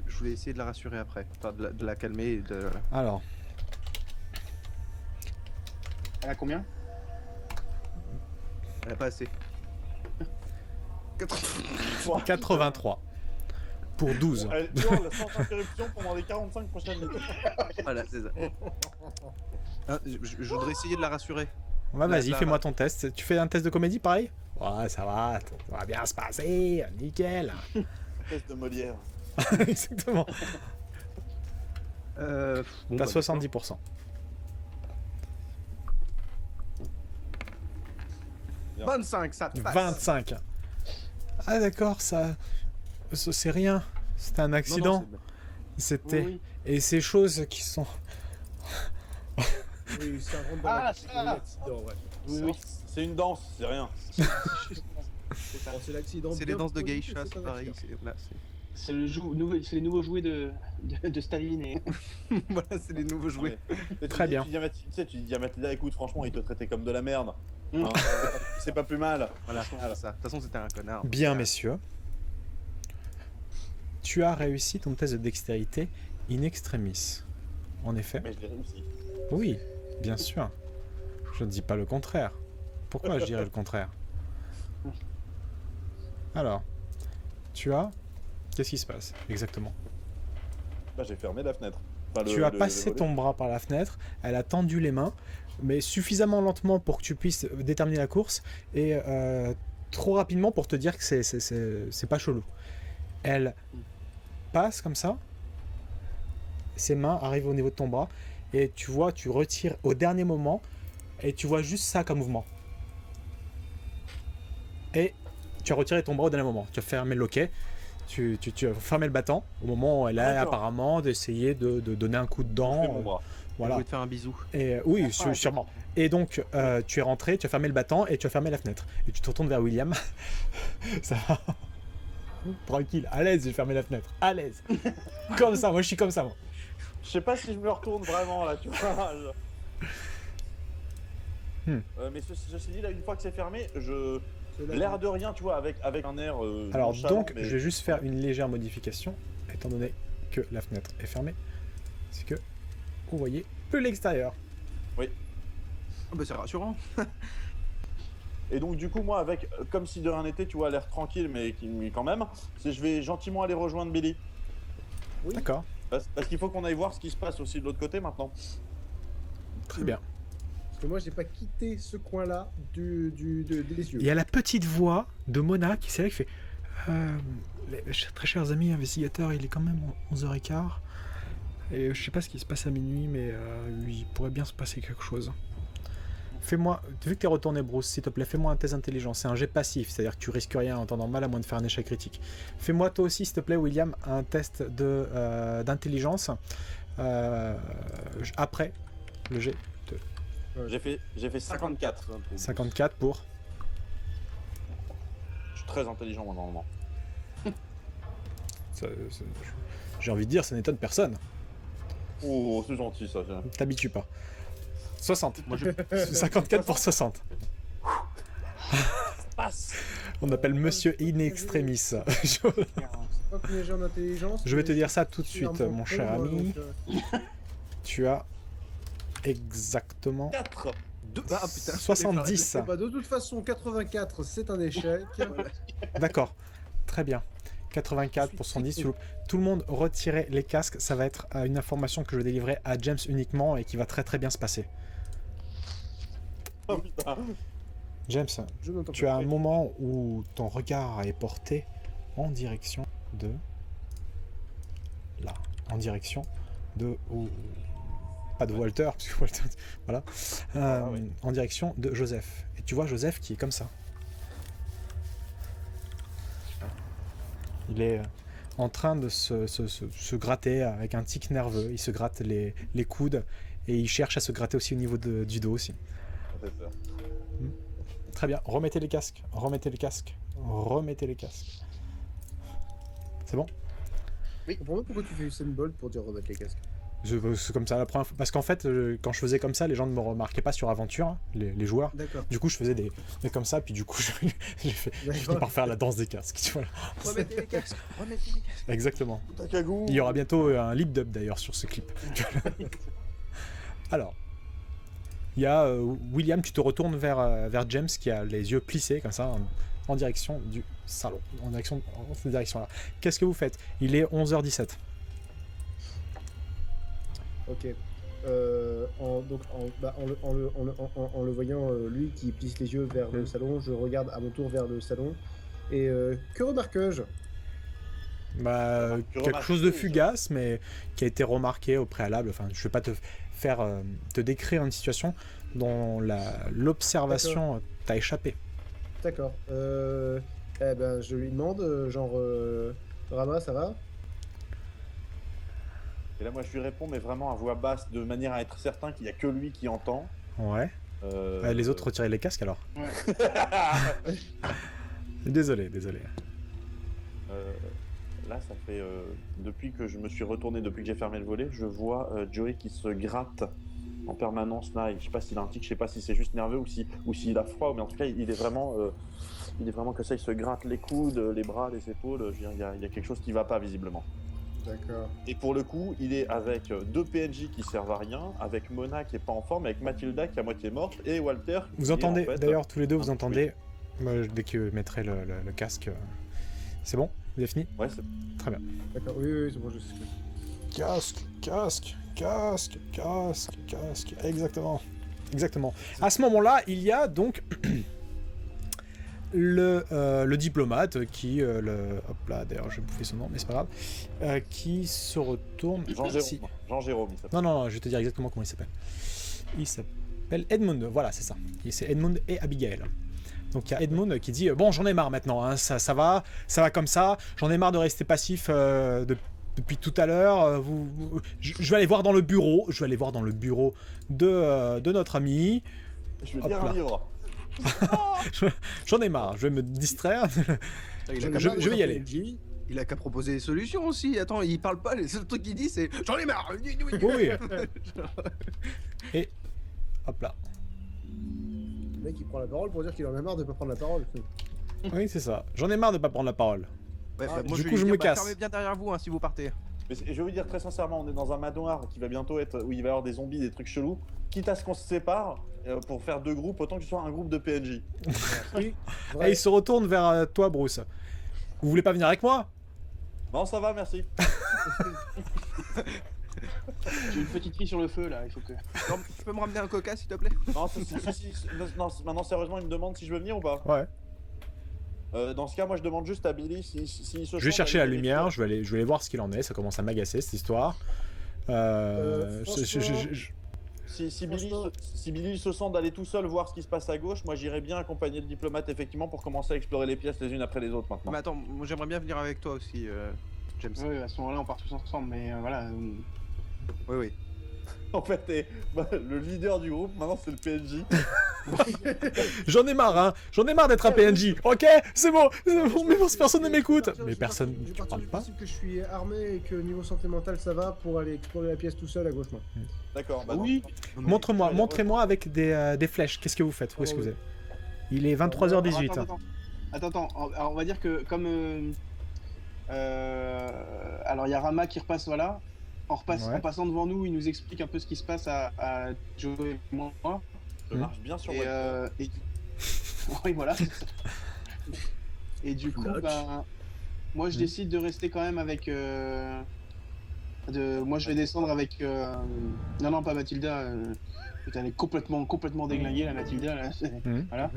Je voulais essayer de la rassurer après, enfin de la calmer et de. Alors, Elle a combien? Elle a pas assez. 83. Pour 12. Elle hurle sans interruption pendant les 45 prochaines minutes. Voilà, c'est ça. Ah, je voudrais essayer de la rassurer. Ouais, vas-y, là, fais-moi ton test. Tu fais un test de comédie pareil? Ouais, ça va bien se passer, nickel. Test de Molière. Exactement. Bon, T'as bah, 70%. Bien. 25, ça passe. 25. Ah d'accord, ça c'est rien. C'était un Non, accident. non, C'était Oui. et ces choses qui sont Oui, ça rentre dans Ah, la- ça. l'accident, ouais. Oui. C'est une danse, c'est rien. C'est ça. Bon, c'est l'accident. c'est les bien danses de produit, geisha, mais c'est pas un pareil. accident. C'est les nouveaux jouets de Staline et. Voilà, c'est les nouveaux jouets. Très bien. Tu dis à Mathilda, écoute, franchement, il te traitait comme de la merde. Mm. Hein, c'est pas plus mal. Voilà, c'est ça. De toute façon, c'était un connard. bien, messieurs. Tu as réussi ton test de dextérité in extremis. En effet. Mais je l'ai réussi. Oui, bien sûr. Je ne dis pas le contraire. Pourquoi je dirais le contraire? Alors, tu as... Qu'est-ce qui se passe exactement? Là, j'ai fermé la fenêtre. Enfin, Tu as le passé volet. ton bras par la fenêtre, elle a tendu les mains, mais suffisamment lentement pour que tu puisses déterminer la course, et trop rapidement pour te dire que c'est pas chelou. Elle passe comme ça, ses mains arrivent au niveau de ton bras, et tu vois, tu retires au dernier moment, et tu vois juste ça comme mouvement. et tu as retiré ton bras au dernier moment. Tu as fermé le loquet, tu as fermé le battant au moment où elle a D'accord. apparemment d'essayer de donner un coup de Je fais dent. mon bras. Je Voilà. voulais te faire un bisou. Et oui, sûrement. Et donc, tu es rentré, tu as fermé le battant et tu as fermé la fenêtre. Et tu te retournes vers William. Ça va. Tranquille, à l'aise, j'ai fermé la fenêtre. À l'aise. Comme ça, moi je suis comme ça, moi. Je sais pas si je me retourne vraiment là, tu vois. Mais ceci dit, là, une fois que c'est fermé, l'air de rien, tu vois, avec un air. Alors nonchalant, donc, mais- je vais juste faire une légère modification, étant donné que la fenêtre est fermée. C'est que vous voyez plus l'extérieur. Ah bah c'est rassurant. Et donc du coup, moi, avec comme si de rien n'était, tu vois, l'air tranquille, mais quand même, je vais gentiment aller rejoindre Billy. Oui. D'accord, Parce qu'il faut qu'on aille voir ce qui se passe aussi de l'autre côté maintenant. très bien. Parce que moi, j'ai pas quitté ce coin-là des yeux. Il y a la petite voix de Mona qui c'est là qui fait très chers amis investigateurs, il est quand même 11h15. Et je sais pas ce qui se passe à minuit, mais il pourrait bien se passer quelque chose. Fais-moi, vu que t'es retourné Bruce, s'il te plaît, fais-moi un test d'intelligence. C'est un jet passif, c'est-à-dire que tu risques rien en temps normal à moins de faire un échec critique. Fais-moi toi aussi, s'il te plaît, William, un test d'intelligence après le jet de J'ai fait 54. 54 pour... Je suis très intelligent moi normalement. J'ai envie de dire, ça n'étonne personne. Oh, c'est gentil ça. T'habitues pas. 60. Moi, je... 54 pour 60. Passe. On appelle Monsieur In Extremis. Pas combien j'ai en intelligence. Je vais te dire ça tout de je suis un suite, bon mon con, cher moi, ami. donc, Tu as exactement 4. Ah putain. 70. bah, de toute façon, 84, c'est un échec. D'accord. Très bien. 84 pour 110. Tu loupes. Tout le monde retirer les casques. Ça va être une information que je délivrerai à James uniquement et qui va très très bien se passer. Oh putain. Je James, n'entends tu pas. as un moment où ton regard est porté en direction de... Là. En direction de... Pas de Walter, parce que Walter... Voilà. Oui. En direction de Joseph. Et tu vois Joseph qui est comme ça. Il est en train de se gratter avec un tic nerveux. Il se gratte les coudes et il cherche à se gratter aussi au niveau du dos aussi. Ça fait peur. Très bien, remettez les casques, remettez les casques, remettez les casques. C'est bon? Je comprends pas pourquoi tu fais Usain Bolt pour dire remettre les casques. C'est comme ça la première fois. Parce qu'en fait, quand je faisais comme ça, les gens ne me remarquaient pas sur Aventure, hein, les joueurs. D'accord. Du coup, je faisais des comme ça, puis du coup, j'ai fini par faire la danse des casques. Tu vois, là. Remettez les casques. Remettez les casques. Exactement. Takagou. Il y aura bientôt un lip dub d'ailleurs sur ce clip. Alors, il y a William, tu te retournes vers James qui a les yeux plissés comme ça en direction du salon, en cette direction-là. Qu'est-ce que vous faites? Il est 11h17. Ok. En le voyant, lui qui plisse les yeux vers le salon, je regarde à mon tour vers le salon. Et que remarque-je? Bah, Tu quelque remarques chose de tout, ça. fugace, mais qui a été remarqué au préalable. Enfin, je vais pas te faire te décrire une situation dont l'observation t'a échappé. D'accord. Eh ben, je lui demande, Rama, ça va? Et là, moi, je lui réponds, mais vraiment à voix basse, de manière à être certain qu'il n'y a que lui qui entend. Ouais. Les autres retirez les casques alors. Ouais. Désolé. Là, ça fait depuis que je me suis retourné, depuis que j'ai fermé le volet, je vois Joey qui se gratte en permanence là. Je sais pas s'il a un tic, je sais pas si c'est juste nerveux ou s'il a froid, mais en tout cas, il est vraiment que ça. Il se gratte les coudes, les bras, les épaules. Je veux dire, il y a quelque chose qui va pas visiblement. D'accord. Et pour le coup, il est avec deux PNJ qui servent à rien, avec Mona qui est pas en forme, avec Mathilda qui est à moitié morte et Walter. Vous qui est, entendez, en fait, d'ailleurs, tous les deux, vous un entendez, moi, dès que je mettrai le casque. C'est bon? Vous avez fini? Ouais, c'est Très bien. D'accord. Oui, c'est bon, je sais. Casque. Exactement. À ce moment-là, il y a donc le diplomate qui, hop là, d'ailleurs, je vais bouffer son nom, mais c'est pas grave, qui se retourne. Si. Jean-Jérôme, il s'appelle. Non, je vais te dire exactement comment il s'appelle. Il s'appelle Edmund, voilà, c'est ça. C'est Edmund et Abigail. Donc il y a Edmund qui dit bon, j'en ai marre maintenant, hein, ça va comme ça, j'en ai marre de rester passif depuis tout à l'heure, je vais aller voir dans le bureau, de notre ami. Je vais Hop lire là. un livre. J'en ai marre, je vais me distraire. Je vais y aller. Il a qu'à proposer des solutions aussi. Attends, il parle pas, le seul truc qu'il dit c'est j'en ai marre. Oui. Et hop là. Le mec, il prend la parole pour dire qu'il en a marre de pas prendre la parole. Oui, c'est ça. J'en ai marre de pas prendre la parole. Ouais, Ah, moi, du vais coup, lui je dire, me casse. Fermez bien derrière vous hein, si vous partez. Mais je vais vous dire très sincèrement, on est dans un manoir qui va bientôt être où il va y avoir des zombies, des trucs chelous. Quitte à ce qu'on se sépare pour faire 2 groupes, autant que ce soit un groupe de PNJ. Oui, Et il se retourne vers toi, Bruce. Vous voulez pas venir avec moi? Non, ça va, merci. J'ai une petite fille sur le feu là, il faut que. Non, tu peux me ramener un coca s'il te plaît? Non, non, maintenant sérieusement, il me demande si je veux venir ou pas. Ouais. Dans ce cas, moi je demande juste à Billy s'il se Je vais sent chercher la d'aller lumière, vérifier. je vais aller voir ce qu'il en est, ça commence à m'agacer cette histoire. Si Franchement- Billy se sent d'aller tout seul voir ce qui se passe à gauche, moi j'irais bien accompagner le diplomate effectivement pour commencer à explorer les pièces les unes après les autres maintenant. Mais attends, moi j'aimerais bien venir avec toi aussi, James. Oui, à ce moment-là, on part tous ensemble, mais voilà. Oui, oui. En fait, le leader du groupe maintenant c'est le PNJ. J'en ai marre, hein. J'en ai marre d'être un PNJ. Ok, c'est bon, mais bon, personne ne m'écoute. Mais personne, Je tu partir parles du pas. principe que je suis armé et que niveau santé mentale ça va pour aller explorer la pièce tout seul à gauche moi. D'accord, bah Oui. Montrez-moi avec des flèches. Qu'est-ce que vous faites? Où est-ce que vous êtes? Il est 23h18. Attends, alors on va dire que comme. Alors il y a Rama qui repasse, voilà. Ouais. En passant devant nous, il nous explique un peu ce qui se passe à Joe et moi. ça marche bien sur Et, White. oui, voilà. Et du coup, Notch. ben, moi je décide de rester quand même avec. Moi je vais descendre avec. Non, pas Mathilda. Putain, elle est complètement déglinguée, la Mathilda. Là. Voilà.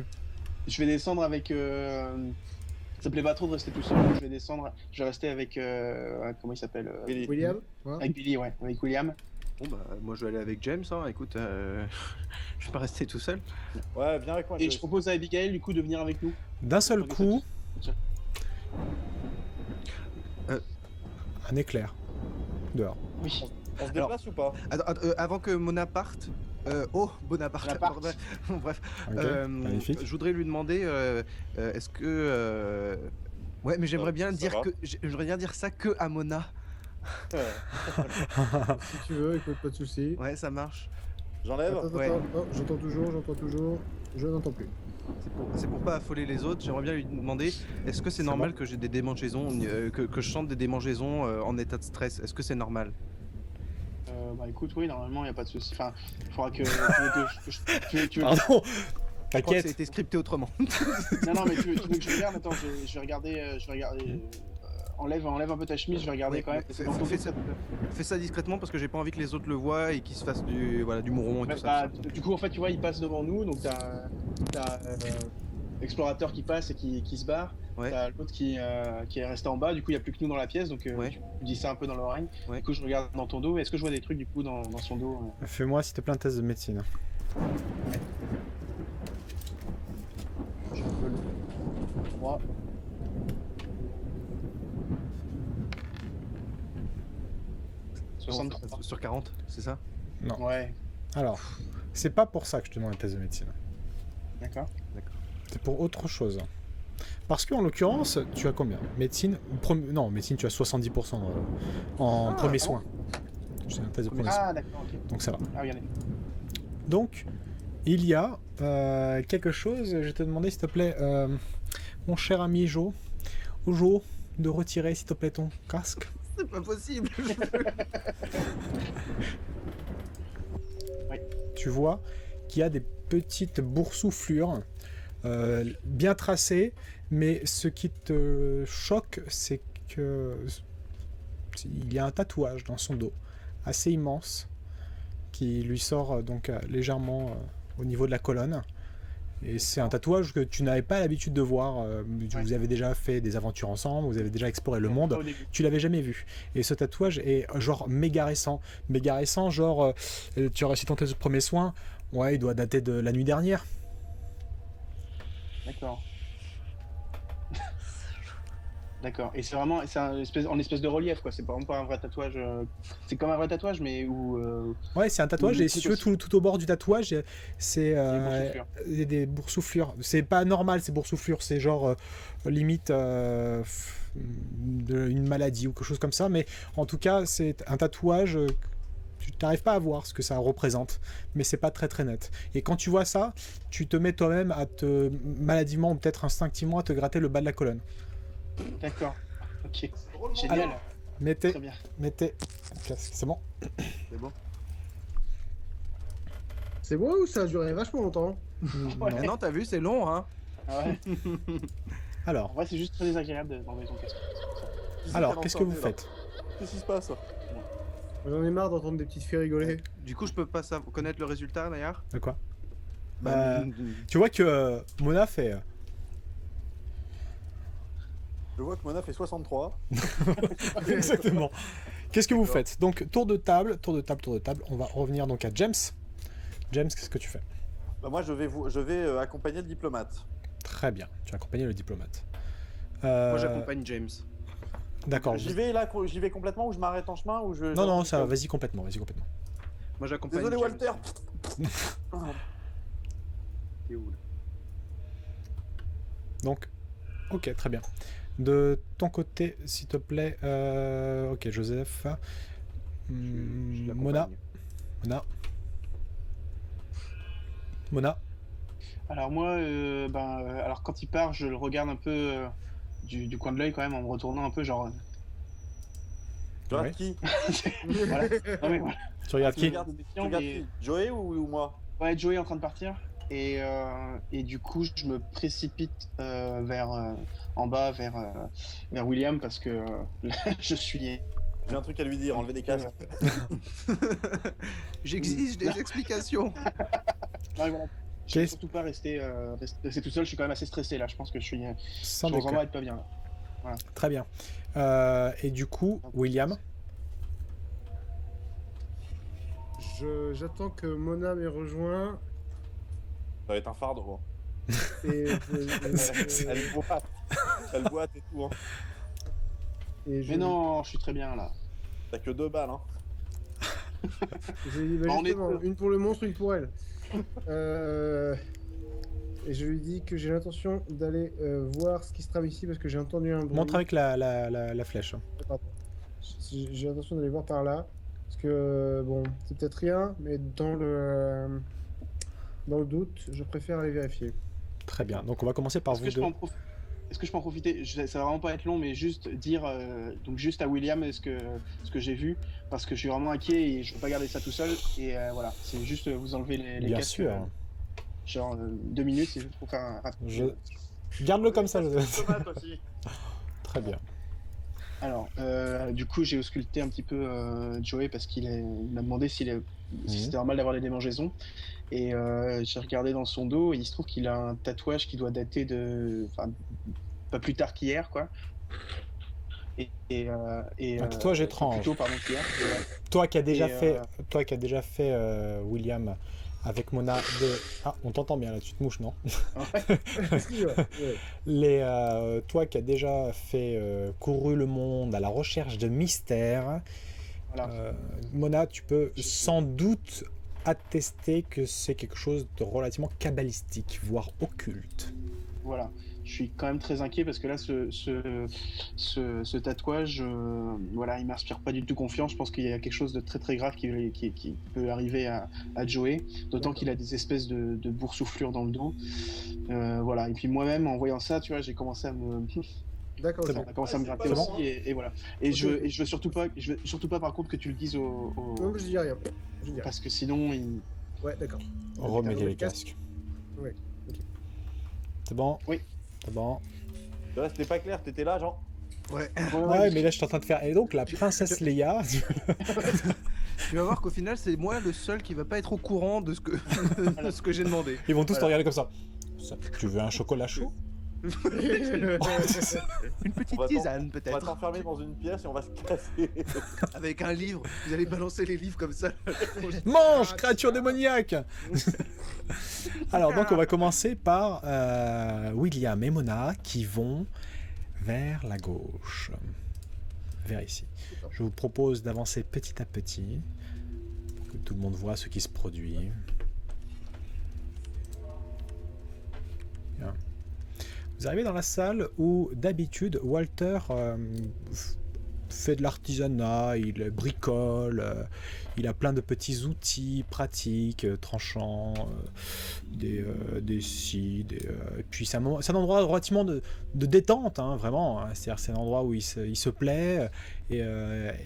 Je vais descendre avec. Ça me plaît pas trop de rester tout seul. Je vais rester avec. Comment il s'appelle Billy. William ouais. Avec Billy, ouais. Avec William. Bon bah moi je vais aller avec James, hein. Écoute, je vais pas rester tout seul. Ouais, viens avec moi. Et je propose à Abigail du coup de venir avec nous. D'un seul coup, un éclair. Dehors. Oui. On se déplace ou pas? Attends, avant que Mona parte, Bonaparte. Bonaparte. Bref, Ok, magnifique. je voudrais lui demander, est-ce que, ouais, mais j'aimerais bien ça dire va. j'aimerais bien dire ça que à Mona. Si tu veux, écoute, pas de soucis. Ouais, ça marche. J'enlève. Attends, Ouais. oh, j'entends toujours, je n'entends plus. C'est pour pas affoler les autres. J'aimerais bien lui demander, est-ce que c'est normal que j'ai des démangeaisons, que je chante des démangeaisons en état de stress? Est-ce que c'est normal? Bah écoute, oui, normalement, il n'y a pas de souci. Enfin, il faudra que. Tu veux- Pardon. Je crois que ça a T'inquiète. été scripté autrement. Non, mais tu veux que je regarde? Attends, je vais regarder. Enlève un peu ta chemise, je vais regarder Ouais, quand même. fais- Dans ton fais dos, ça. Fais ça discrètement parce que j'ai pas envie que les autres le voient et qu'ils se fassent du mouron et Ouais, tout ça. bah, du coup, en fait, tu vois, il passe devant nous, donc t'as l'explorateur qui passe et qui se barre. Ouais. T'as l'autre qui est resté en bas, du coup, il n'y a plus que nous dans la pièce, donc Ouais. tu dis ça un peu dans l'oreille. Ouais. Du coup, je regarde dans ton dos. Est-ce que je vois des trucs, du coup, dans son dos Fais-moi s'il te plaît un test de médecine. Je peux le. 3. Non, 63. sur 40, c'est ça? Ouais, Alors, c'est pas pour ça que je te demande un test de médecine. d'accord. C'est pour autre chose. Parce qu'en l'occurrence, tu as combien? Médecine Non, médecine, tu as 70% en premier soin. C'est un test de premier soin. Ah, d'accord, ok. Donc ça va. Ah, regardez. Donc, il y a quelque chose. Je vais te demander, s'il te plaît, mon cher ami Jo, de retirer, s'il te plaît, ton casque. C'est pas possible. Tu vois qu'il y a des petites boursouflures bien tracées, mais ce qui te choque, c'est que il y a un tatouage dans son dos, assez immense, qui lui sort donc légèrement au niveau de la colonne. Et c'est un tatouage que tu n'avais pas l'habitude de voir. Vous avez déjà fait des aventures ensemble, vous avez déjà exploré le monde. Pas au début. Tu l'avais jamais vu. Et ce tatouage est genre méga récent. Méga récent, genre, tu as réussi ton test de premier soin. Ouais, il doit dater de la nuit dernière. D'accord. D'accord. Et c'est vraiment en espèce de relief, quoi. C'est vraiment pas un vrai tatouage. C'est comme un vrai tatouage, mais où. Ouais, c'est un tatouage, et si tu veux, tout au bord du tatouage, c'est boursouflures. des boursouflures. C'est pas normal, ces boursouflures, c'est genre limite une maladie ou quelque chose comme ça, mais en tout cas, c'est un tatouage. Tu n'arrives pas à voir ce que ça représente, mais c'est pas très très net. Et quand tu vois ça, tu te mets toi-même à te maladivement ou peut-être instinctivement à te gratter le bas de la colonne. D'accord. Ok. Génial. Alors, mettez Très bien. le casque, c'est bon. C'est bon. C'est beau ou ça a duré vachement longtemps? Ouais. Ah non, t'as vu, c'est long, hein. Ah ouais. En Alors, vrai, c'est juste très désagréable d'enlever ton casque. qu'est-ce que vous faites? Qu'est-ce qui se passe? J'en ai marre d'entendre des petites filles rigoler. Du coup, je peux pas connaître le résultat d'ailleurs. De quoi? Bah, Tu vois que Mona fait... Je vois que Mona fait 63. Exactement. Qu'est-ce que vous faites? Donc, tour de table. On va revenir donc à James. James, qu'est-ce que tu fais? Bah, moi, je vais accompagner le diplomate. Très bien, tu as accompagné le diplomate. moi, j'accompagne James. D'accord. J'y vais complètement ou je m'arrête en chemin ou je. Non, ça va, vas-y complètement. Moi, j'accompagne. Désolé, James. Walter. T'es où, là? Donc, ok, très bien. De ton côté, s'il te plaît, ok, Joseph. Je Mona. l'accompagne. Mona. Alors moi, alors quand il part, je le regarde un peu du coin de l'œil quand même, en me retournant un peu, genre. Tu regardes Ouais. qui? Voilà. Non, mais voilà. Tu regardes Tu qui? regardes Et- qui? Joey ou moi? Ouais, Joey est en train de partir. Et du coup, je me précipite vers en bas, vers William, parce que là, je suis. J'ai un truc à lui dire, enlever des casques. J'exige des explications. Non, mais voilà. Je vais surtout pas rester tout seul. Je suis quand même assez stressé là. Je pense que je Sans pense vraiment déconner. être pas bien là. Très bien. Et du coup, William. J'attends que Mona m'ait rejoint. Ça va être un fardeau. Hein. Et Elle boite et tout. Hein. Mais non, je suis très bien là. T'as que 2 balles. Hein. J'ai dit, bah, On est justement, deux. une pour le monstre, une pour elle. Et je lui dis que j'ai l'intention d'aller voir ce qui se trame ici parce que j'ai entendu un bruit. Montre avec la flèche. Pardon. J'ai l'intention d'aller voir par là. Parce que, bon, c'est peut-être rien, mais dans le doute, je préfère aller vérifier. Très bien. Donc on va commencer par Est-ce vous que je deux. peux Est-ce que je peux en profiter? Ça va vraiment pas être long, mais juste dire donc juste à William ce que j'ai vu, parce que je suis vraiment inquiet et je veux pas garder ça tout seul. Et voilà, c'est juste vous enlever les Bien casques. sûr. Genre 2 minutes, c'est juste pour faire un. Garde-le comme ça, Joseph. Diplomate aussi. Très bien. Alors, du coup, j'ai ausculté un petit peu Joey parce qu'il m'a demandé si c'était normal d'avoir des démangeaisons. Et j'ai regardé dans son dos et il se trouve qu'il a un tatouage qui doit dater de. Enfin, pas plus tard qu'hier, quoi. Un tatouage étrange. Plutôt, pardon, qu'hier. Toi qui as déjà Et, fait, William, avec Mona de... Ah, on t'entend bien là, tu te mouches, non? Si, ouais. Toi qui as déjà fait couru le monde à la recherche de mystères, Voilà. Mona, tu peux sans doute attester que c'est quelque chose de relativement kabbalistique, voire occulte. Voilà. Je suis quand même très inquiet parce que là, ce tatouage, voilà, il m'inspire pas du tout confiance. Je pense qu'il y a quelque chose de très très grave qui peut arriver à Joey, d'autant qu'il a des espèces de boursouflures dans le dos. Voilà. Et puis moi-même, en voyant ça, tu vois, j'ai commencé à me D'accord, C'est ok. bon. on a commencé à me gratter C'est aussi, bon et voilà. Et Ok. je veux surtout pas par contre que tu le dises Non, mais je dis rien. Je dis rien. parce que sinon Ouais, d'accord. Remettez le les casque. casques. Oui, ok. C'est bon? Oui. C'est bon. Là, c'était pas clair, t'étais là, Jean. Ouais. Ouais, mais là je suis en train de faire... Et donc la princesse Leia... Tu vas voir qu'au final, c'est moi le seul qui va pas être au courant de ce que, de ce que j'ai demandé. Ils vont tous te Voilà. regarder comme ça. Tu veux un chocolat chaud? Une petite On va tisane On va peut-être. t'enfermer dans une pièce et on va se casser. Avec un livre. Vous allez balancer les livres comme ça. Mange, créature démoniaque. Alors, donc, on va commencer par William et Mona qui vont vers la gauche. Vers ici. Je vous propose d'avancer petit à petit pour que tout le monde voit ce qui se produit. Bien. Vous arrivez dans la salle où d'habitude Walter fait de l'artisanat, il bricole, il a plein de petits outils pratiques, tranchants, des scies, et puis c'est un endroit relativement de détente, hein, vraiment. Hein. C'est-à-dire c'est un endroit où il se plaît, et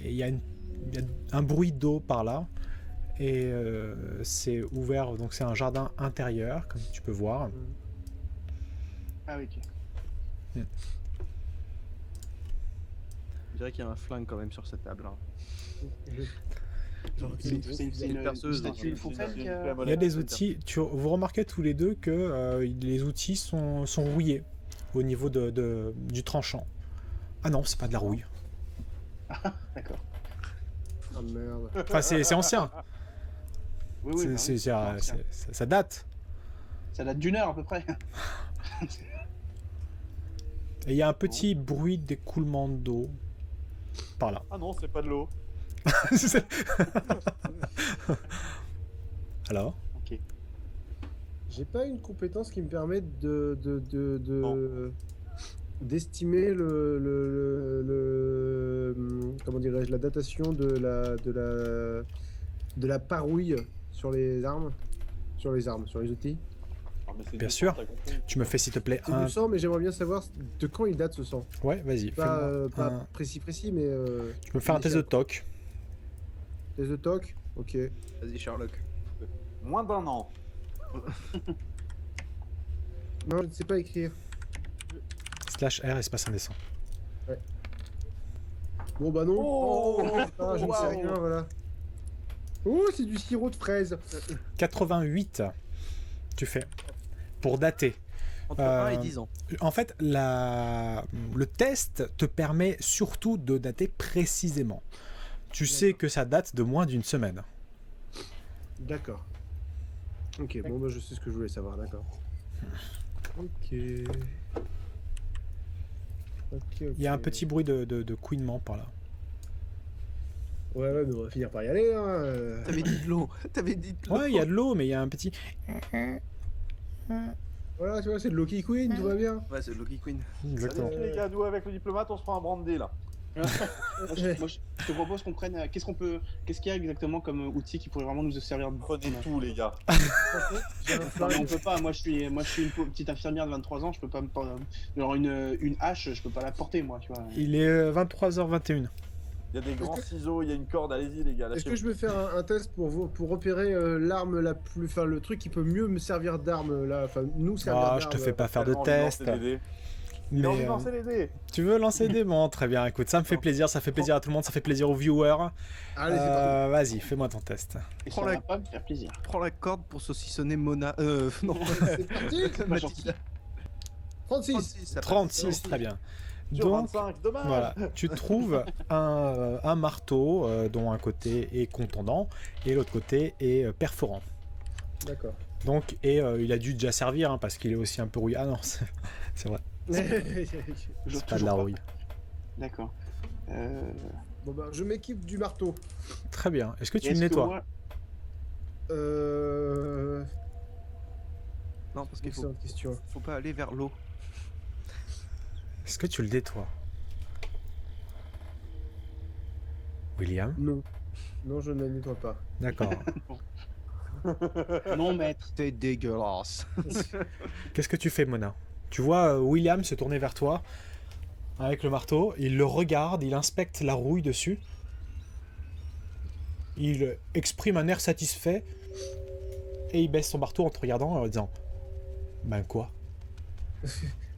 il y a un bruit d'eau par là, et c'est ouvert, donc c'est un jardin intérieur, comme tu peux voir. Ah oui, ok. Je dirais qu'il y a un flingue quand même sur cette table. Hein. C'est une perceuse, statue foncelle qui a... Il y a des outils, vous remarquez tous les deux que les outils sont rouillés au niveau du tranchant. Ah non, c'est pas de la rouille. D'accord. Ah merde. Enfin, c'est ancien. Oui, oui, bah oui, c'est ancien. Ça date. Ça date d'1 heure à peu près. Et il y a un petit bruit d'écoulement d'eau par là. Ah non, c'est pas de l'eau. Alors, Ok. J'ai pas une compétence qui me permet d'estimer comment dirais-je, la datation de la parouille sur les armes, sur les outils. Ah, mais c'est Bien du sûr. sang, t'as compris. tu me fais s'il te plaît C'est du sang, mais j'aimerais bien savoir de quand il date ce sang. Ouais, vas-y. Pas fais-moi précis, mais Tu peux me faire un test de toc. test de toc. Ok. Vas-y Sherlock. Moins d'1 an. Non, je ne sais pas écrire. /R espace indécent. Bon bah non. Oh Ah, je ne sais Waouh. rien, voilà. Oh, c'est du sirop de fraise. 88, tu fais. Pour dater. Entre 1 et 10 ans. En fait, le test te permet surtout de dater précisément. Tu sais que ça date de moins d'une semaine. D'accord. Ok, bon bah je sais ce que je voulais savoir, d'accord. Ok. Il y a un petit bruit de couinement par là. Ouais, mais on va finir par y aller, hein. T'avais dit de l'eau. T'avais dit de l'eau. Ouais, il y a de l'eau, mais il y a un petit... Voilà, tu vois, c'est de Loki Queen, tout va bien. Ouais, c'est Loki Queen. Exactement. Salut les gars, nous avec le diplomate, on se prend un brandy là. Moi, je te propose qu'on prenne. Qu'est-ce qu'il y a exactement comme outil qui pourrait vraiment nous servir de Prenez tout les gars. J'ai un Non, mais flingue. on peut pas. Moi, je suis une petite infirmière de 23 ans. Je peux pas me genre une hache. Je peux pas la porter, moi, tu vois. Il est 23h21. Il y a des grands ciseaux, il y a une corde, allez-y les gars. Est-ce que je peux faire un test pour repérer l'arme la plus... Enfin, le truc qui peut mieux me servir d'arme, là. Enfin, nous servir d'arme. Ah, je te fais pas faire de test. Il a envie Mais, de lancer les dés. tu veux lancer des bon, très bien. Écoute, ça me fait plaisir, ça fait plaisir à tout le monde, ça fait plaisir aux viewers. Allez, c'est parti. Vas-y, fais-moi ton test. Et Prends ça la- va pas me faire plaisir. Prends la corde pour saucissonner Mona. Non. C'est parti. Pas gentil. 36. ça passe. 36, très bien. Sur Donc, 25, dommage. voilà, tu trouves un marteau dont un côté est contondant et l'autre côté est perforant. D'accord. Donc, il a dû déjà servir hein, parce qu'il est aussi un peu rouillé. Ah non, c'est vrai, c'est pas de la rouille. D'accord. Bon bah, je m'équipe du marteau. Très bien. Est-ce que tu Est-ce le que nettoies moi- Non, parce qu'il faut, Excellente question. faut pas aller vers l'eau. Est-ce que tu le nettoies William? Non. Non, je ne la nettoie pas. D'accord. Non, maître. T'es dégueulasse. Qu'est-ce que tu fais, Mona? Tu vois William se tourner vers toi avec le marteau. Il le regarde, il inspecte la rouille dessus. Il exprime un air satisfait et il baisse son marteau en te regardant en disant ben quoi?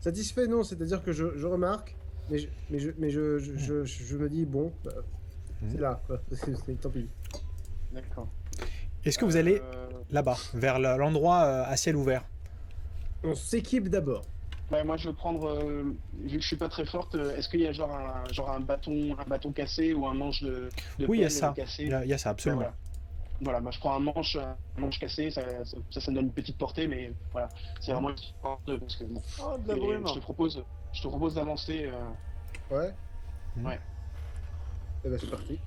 Satisfait, non, c'est-à-dire que je remarque, mais je me dis, bon, bah, c'est là, quoi. Tant pis. D'accord. Est-ce que vous allez là-bas, vers l'endroit à ciel ouvert? On s'équipe d'abord. Ouais, moi je veux prendre, vu que je suis pas très forte, est-ce qu'il y a genre un bâton cassé ou un manche de Oui, il y a pelle ça. cassé? Il y a ça, absolument. Ouais, voilà, moi je prends un manche cassé, ça me donne une petite portée, mais voilà, c'est vraiment une petite portée parce que bon. Oh, de la Et brume. je te propose d'avancer. Ouais. Ouais. Eh ben, c'est parti.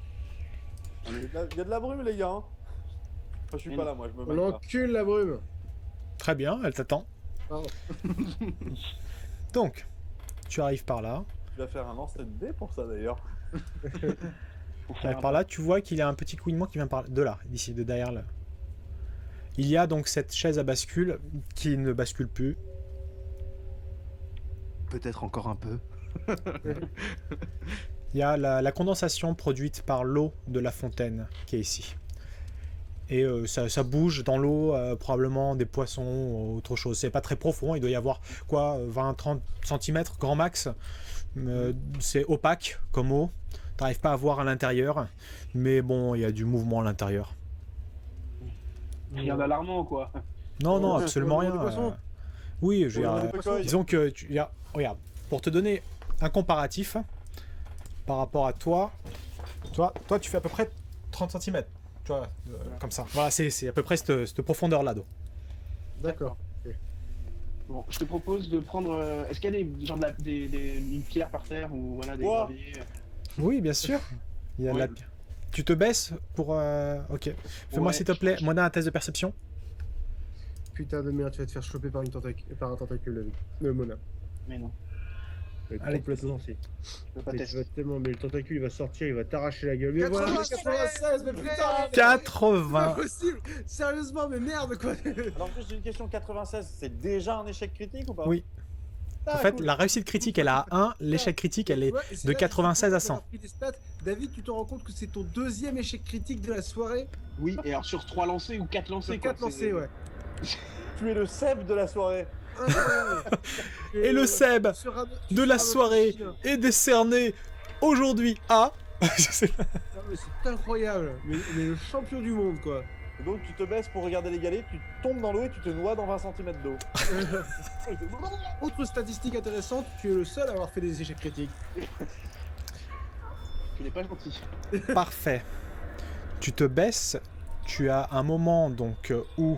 Il y a de la brume, les gars. Hein. Enfin, je suis Mais pas non. là, moi, je me On mets là. encule la brume. Très bien, elle t'attend. Pardon. Donc, tu arrives par là. Tu vas faire un lance de dés pour ça, d'ailleurs. Pour faire Par là, tu vois qu'il y a un petit couinement qui vient par de là, d'ici, de derrière là. Il y a donc cette chaise à bascule qui ne bascule plus. Peut-être encore un peu. Il y a la condensation produite par l'eau de la fontaine qui est ici. Et ça bouge dans l'eau, probablement des poissons ou autre chose. C'est pas très profond, il doit y avoir quoi, 20-30 cm grand max. C'est opaque comme eau. T'arrives pas à voir à l'intérieur, mais bon, il y a du mouvement à l'intérieur. rien d'alarmant quoi. Non, non, Ouais, absolument c'est rien. des poissons. Oui, je veux Ouais, dire, des poissons. disons que regarde, pour te donner un comparatif par rapport à toi, tu fais à peu près 30 cm, tu vois, comme ça. Voilà, c'est à peu près cette profondeur-là d'eau. D'accord. Bon, je te propose de prendre. Est-ce qu'il y a des genre une pierre par terre ou voilà des Ouah. graviers Oui, bien sûr. Il y a Ouais. Tu te baisses pour... Ok. Fais-moi Ouais, s'il te plaît, moi un test de perception. Putain de merde, tu vas te faire choper par un tentacule, Mona. Mais non, Mais Allez. complètement, si. je veux pas Mais tu tester. vas tellement, mais le tentacule il va sortir, il va t'arracher la gueule. Mais voilà, 96, 96, mais putain, mais c'est pas 80. possible. Sérieusement, mais merde quoi. Alors, juste une question 96, c'est déjà un échec critique ou pas? Oui. Ah, En fait, cool. la réussite critique, elle est à 1. L'échec critique, elle est Ouais, et c'est de là que 96 à j'ai 100. pris des stats. David, tu te rends compte que c'est ton deuxième échec critique de la soirée? Oui, et alors sur 3 lancés ou 4 lancés Sur quoi. 4 lancés, ouais. Tu es le Seb de la soirée. Incroyable. Et le Seb tu de la seras notre soirée chien. est décerné aujourd'hui à... Je sais pas. Non, mais c'est incroyable. Mais le champion du monde, quoi. Et donc, tu te baisses pour regarder les galets, tu tombes dans l'eau et tu te noies dans 20 cm d'eau. Autre statistique intéressante, tu es le seul à avoir fait des échecs critiques. Tu n'es pas gentil. Parfait. Tu te baisses. Tu as un moment donc où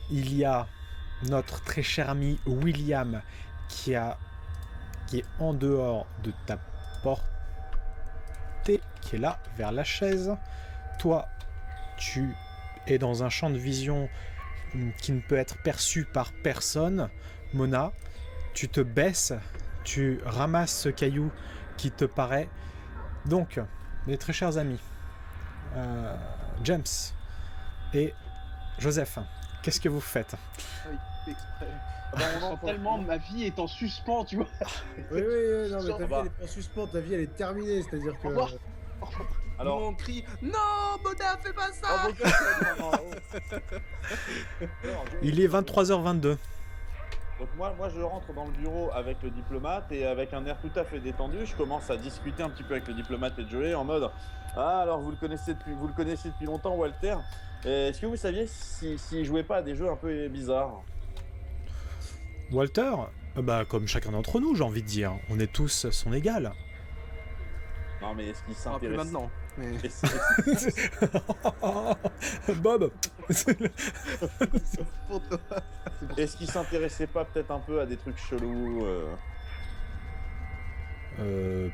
il y a notre très cher ami William qui est en dehors de ta portée, qui est là vers la chaise. Toi, tu es dans un champ de vision qui ne peut être perçu par personne. Mona, tu te baisses, tu ramasses ce caillou qui te paraît. Donc, mes très chers amis, James et Joseph, qu'est-ce que vous faites? On sent tellement ma vie est en suspens, tu vois. Oui, non, mais ta vie elle est pas en suspens, ta vie elle est terminée, c'est-à-dire que. Au revoir. Alors, Nous, on crie non, Mona, fais pas ça. oh, Il est 23h22. donc moi je rentre dans le bureau avec le diplomate et avec un air tout à fait détendu, je commence à discuter un petit peu avec le diplomate et Joey en mode ah alors vous le connaissez depuis longtemps Walter. Est-ce que vous saviez s'il jouait pas à des jeux un peu bizarres? Walter, bah comme chacun d'entre nous, j'ai envie de dire, on est tous son égal. Non mais est-ce qu'il Ah, plus s'intéresse maintenant. Mais... Bob. Pour toi. Est-ce qu'il s'intéressait pas peut-être un peu à des trucs chelous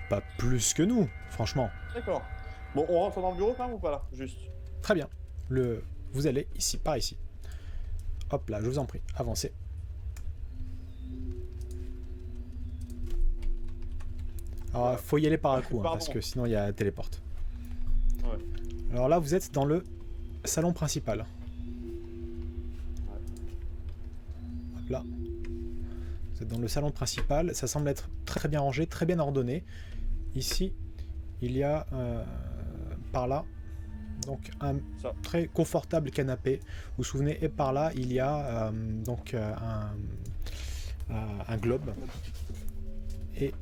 Pas plus que nous, franchement. D'accord. Bon, on rentre dans le bureau quand même ou pas là? Juste. Très bien. Vous allez ici, par ici. Hop là, je vous en prie, avancez. Alors, faut y aller par un coup, hein, Pardon. parce que sinon il y a téléporte. Ouais. Alors là, vous êtes dans le salon principal. Hop là. Vous êtes dans le salon principal. Ça semble être très bien rangé, très bien ordonné. Ici, il y a par là donc un Ça. très confortable canapé. Vous vous souvenez, et par là, il y a donc un globe. Et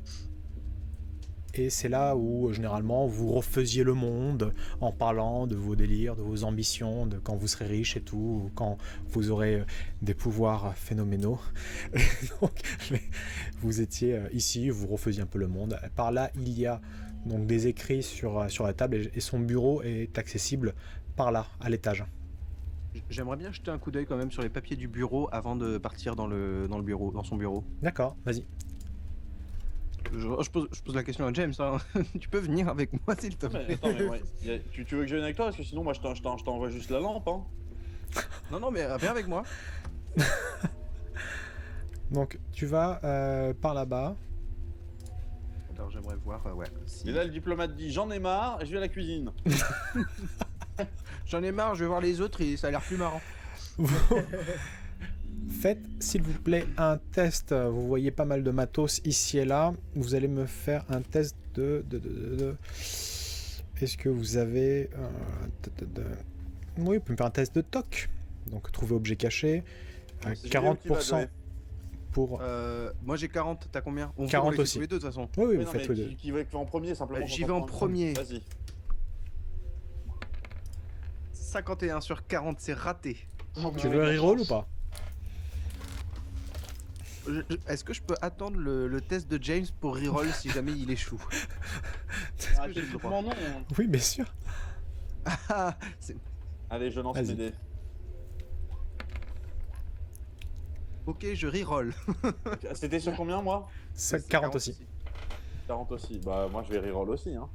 et c'est là où généralement vous refaisiez le monde en parlant de vos délires, de vos ambitions, de quand vous serez riche et tout, ou quand vous aurez des pouvoirs phénoménaux. Donc, vous étiez ici, vous refaisiez un peu le monde. Par là, il y a donc des écrits sur la table et son bureau est accessible par là, à l'étage. J'aimerais bien jeter un coup d'œil quand même sur les papiers du bureau avant de partir dans le bureau, dans son bureau. D'accord, vas-y. Je pose la question à James, hein. Tu peux venir avec moi s'il te Mais plaît. attends, mais ouais, tu veux que je vienne avec toi? Parce que sinon, moi, je t'envoie juste la lampe. Hein. Non, mais viens avec moi. Donc tu vas par là-bas. Alors j'aimerais voir, ouais. Si... Et là, le diplomate dit j'en ai marre, je vais à la cuisine. J'en ai marre, je vais voir les autres et ça a l'air plus marrant. Faites s'il vous plaît un test. Vous voyez pas mal de matos ici et là. Vous allez me faire un test de... Est-ce que vous avez... Oui, vous pouvez me faire un test de TOC. Donc trouver objet caché. C'est 40% pour... Moi j'ai 40, t'as combien? On 40 les fait aussi. tous les deux de toute façon. Oui, Oui, vous non, faites mais tous les deux. qui va en premier simplement? J'y vais en premier. Vas-y. 51 sur 40, c'est raté. Tu veux reroll ou pas? Est-ce que je peux attendre le test de James pour reroll si jamais il échoue? Est-ce Ah, que j'ai le droit? techniquement, non. Oui, bien sûr. Ah, c'est- Allez, je lance Vas-y. mes dés. Ok, je reroll. C'était sur combien, moi? Ça, 40 aussi. 40 aussi. Bah, moi, je vais reroll aussi. Hein.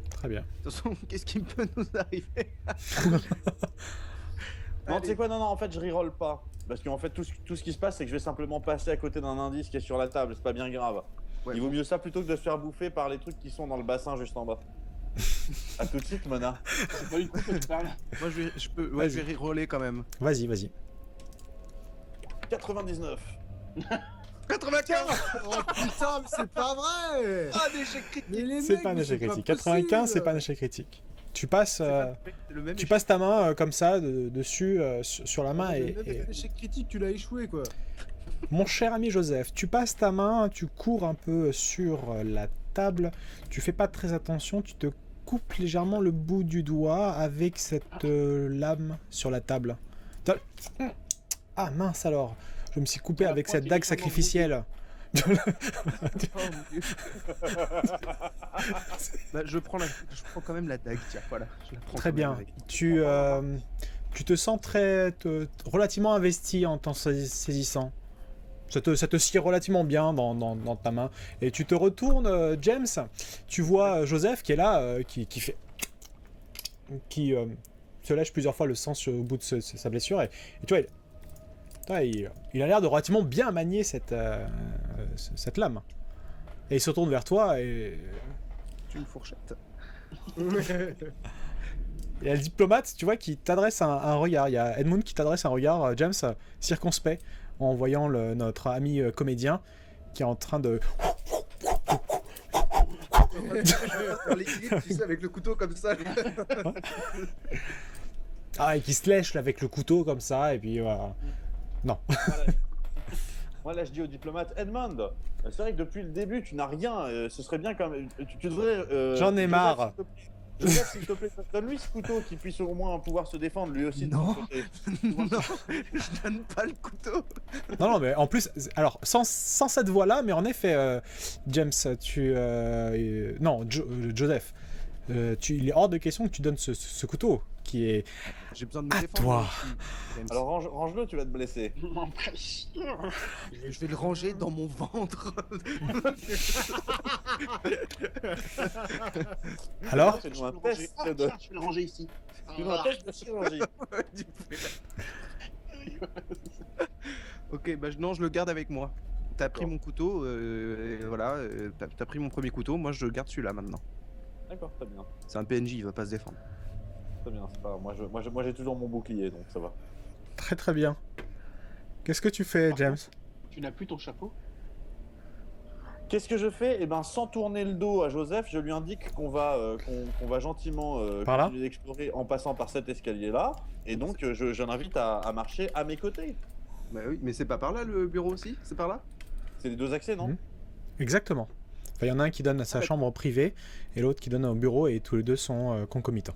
Très bien. De toute façon, qu'est-ce qui peut nous arriver? Non, Allez. tu sais quoi? Non, en fait, je reroll pas. Parce qu'en fait, tout ce qui se passe, c'est que je vais simplement passer à côté d'un indice qui est sur la table. C'est pas bien grave. Ouais. Il vaut mieux ça plutôt que de se faire bouffer par les trucs qui sont dans le bassin juste en bas. A tout de suite, Mona. C'est pas du tout que je parle. Moi je vais reroller quand même. Vas-y, vas-y. 99. 95. Oh putain, mais c'est pas vrai. Ah, un échec critique. Mais les C'est mecs, pas un mais échec c'est pas critique. 95, possible. c'est pas un échec critique. Tu passes, C'est le même tu échec. passes ta main comme ça dessus sur la main Mais et, même avec l'échec critique, tu l'as échoué quoi. mon cher ami Joseph, tu passes ta main, tu cours un peu sur la table, tu fais pas très attention, tu te coupes légèrement le bout du doigt avec cette lame sur la table. Ah mince alors, je me suis coupé avec cette dague sacrificielle. Oh, mon Dieu. Bah, je prends quand même la dague, tiens, voilà. Je la prends Très quand même bien. avec. Tu te sens relativement investi en t'en saisissant. Ça te scie relativement bien dans ta main. Et tu te retournes, James. Tu vois Joseph qui est là, qui fait, qui se lèche plusieurs fois le sang au bout de sa blessure. Et tu vois, il a l'air de relativement bien manier cette lame. Et il se retourne vers toi et C'est une fourchette. il y a le diplomate, tu vois, qui t'adresse un regard. Il y a Edmund qui t'adresse un regard, James, circonspect, en voyant notre ami comédien qui est en train de... Pour l'équilibre, tu sais, avec le couteau comme ça. Ah, et qui se lèche là, avec le couteau comme ça, et puis voilà. Non. Voilà, je dis au diplomate Edmund, c'est vrai que depuis le début, tu n'as rien. Ce serait bien quand même. Tu devrais. J'en ai marre. Joseph, s'il te plaît, donne-lui ce couteau qui puisse au moins pouvoir se défendre lui aussi. de Non. son côté. Non, je donne pas le couteau. Non, mais en plus, alors, sans cette voix-là, mais en effet, James, Joseph, il est hors de question que tu donnes ce couteau, qui est... J'ai besoin de me À défendre. toi. aussi, James. Alors range-le, tu vas te blesser. Je vais le ranger dans mon ventre. Alors, Fais-nous Je un vais le ranger. test Ah, de. tiens, je vais le ranger ici. Fais-nous un test de chirurgie. Ok, bah non, je le garde avec moi. T'as pris D'accord. mon couteau, et voilà, t'as pris mon premier couteau, moi je garde celui-là maintenant. D'accord, très bien. C'est un PNJ, il va pas se défendre. Très bien, c'est pas grave. Moi j'ai toujours mon bouclier, donc ça va. très très bien. Qu'est-ce que tu fais, James? Tu n'as plus ton chapeau? Qu'est-ce que je fais? Eh ben, sans tourner le dos à Joseph, je lui indique qu'on va gentiment Par là continuer d'explorer en passant par cet escalier-là. Et donc, je l'invite à marcher à mes côtés. Bah oui, mais c'est pas par là le bureau aussi? C'est par là? C'est les deux accès, non? Mhm. Exactement. Enfin, il y en a un qui donne à sa chambre privée et l'autre qui donne au bureau et tous les deux sont concomitants.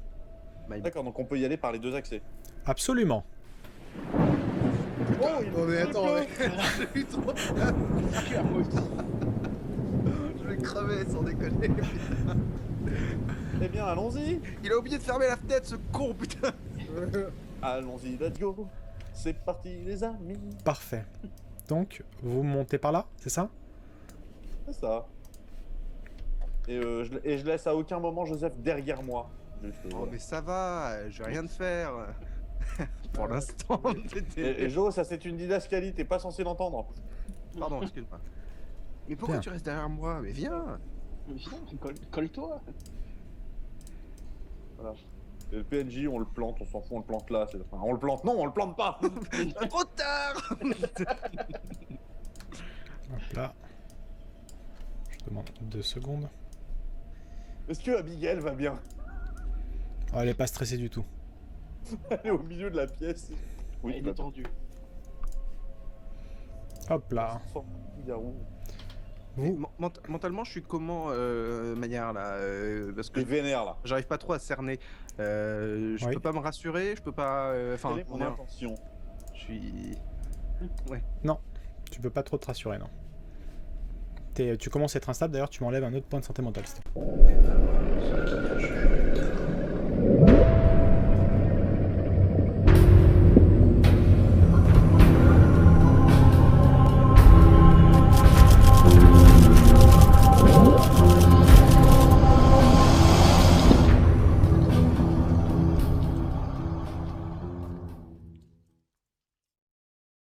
D'accord, donc on peut y aller par les deux accès. Absolument. Oh, il Non mais attends, pleut. j'ai eu trop peur. Moi aussi. Je vais crever sans déconner. Eh bien, allons-y. Il a oublié de fermer la fenêtre, ce con, putain. Allons-y, let's go. C'est parti, les amis. Parfait. Donc, vous montez par là, c'est ça? C'est ça. Et je laisse à aucun moment Joseph derrière moi. Juste, Oh, voilà. mais ça va, je vais rien de faire. Pour l'instant, Et Jo, ça c'est une didascalie, t'es pas censé l'entendre. Pardon, excuse-moi. Mais pourquoi Bien. tu restes derrière moi? Mais viens. Viens, colle-toi. Voilà. Et le PNJ, on le plante, on s'en fout, on le plante là. Enfin, on le plante, non, on le plante pas. Trop tard. Hop là. Je demande 2 secondes. Est-ce que Abigail va bien? Oh, elle est pas stressée du tout. Elle est au milieu de la pièce. Oui, il est tendu. Hop là. Garou. Vous, Mentalement, je suis comment, manière là parce que T'es vénère là. j'arrive pas trop à cerner. Je Oui. peux pas me rassurer, je peux pas. Enfin, Quelle est mon intention? je suis. tu peux pas trop te rassurer, non. Tu commences à être instable, d'ailleurs tu m'enlèves un autre point de santé mentale. s'il te plaît.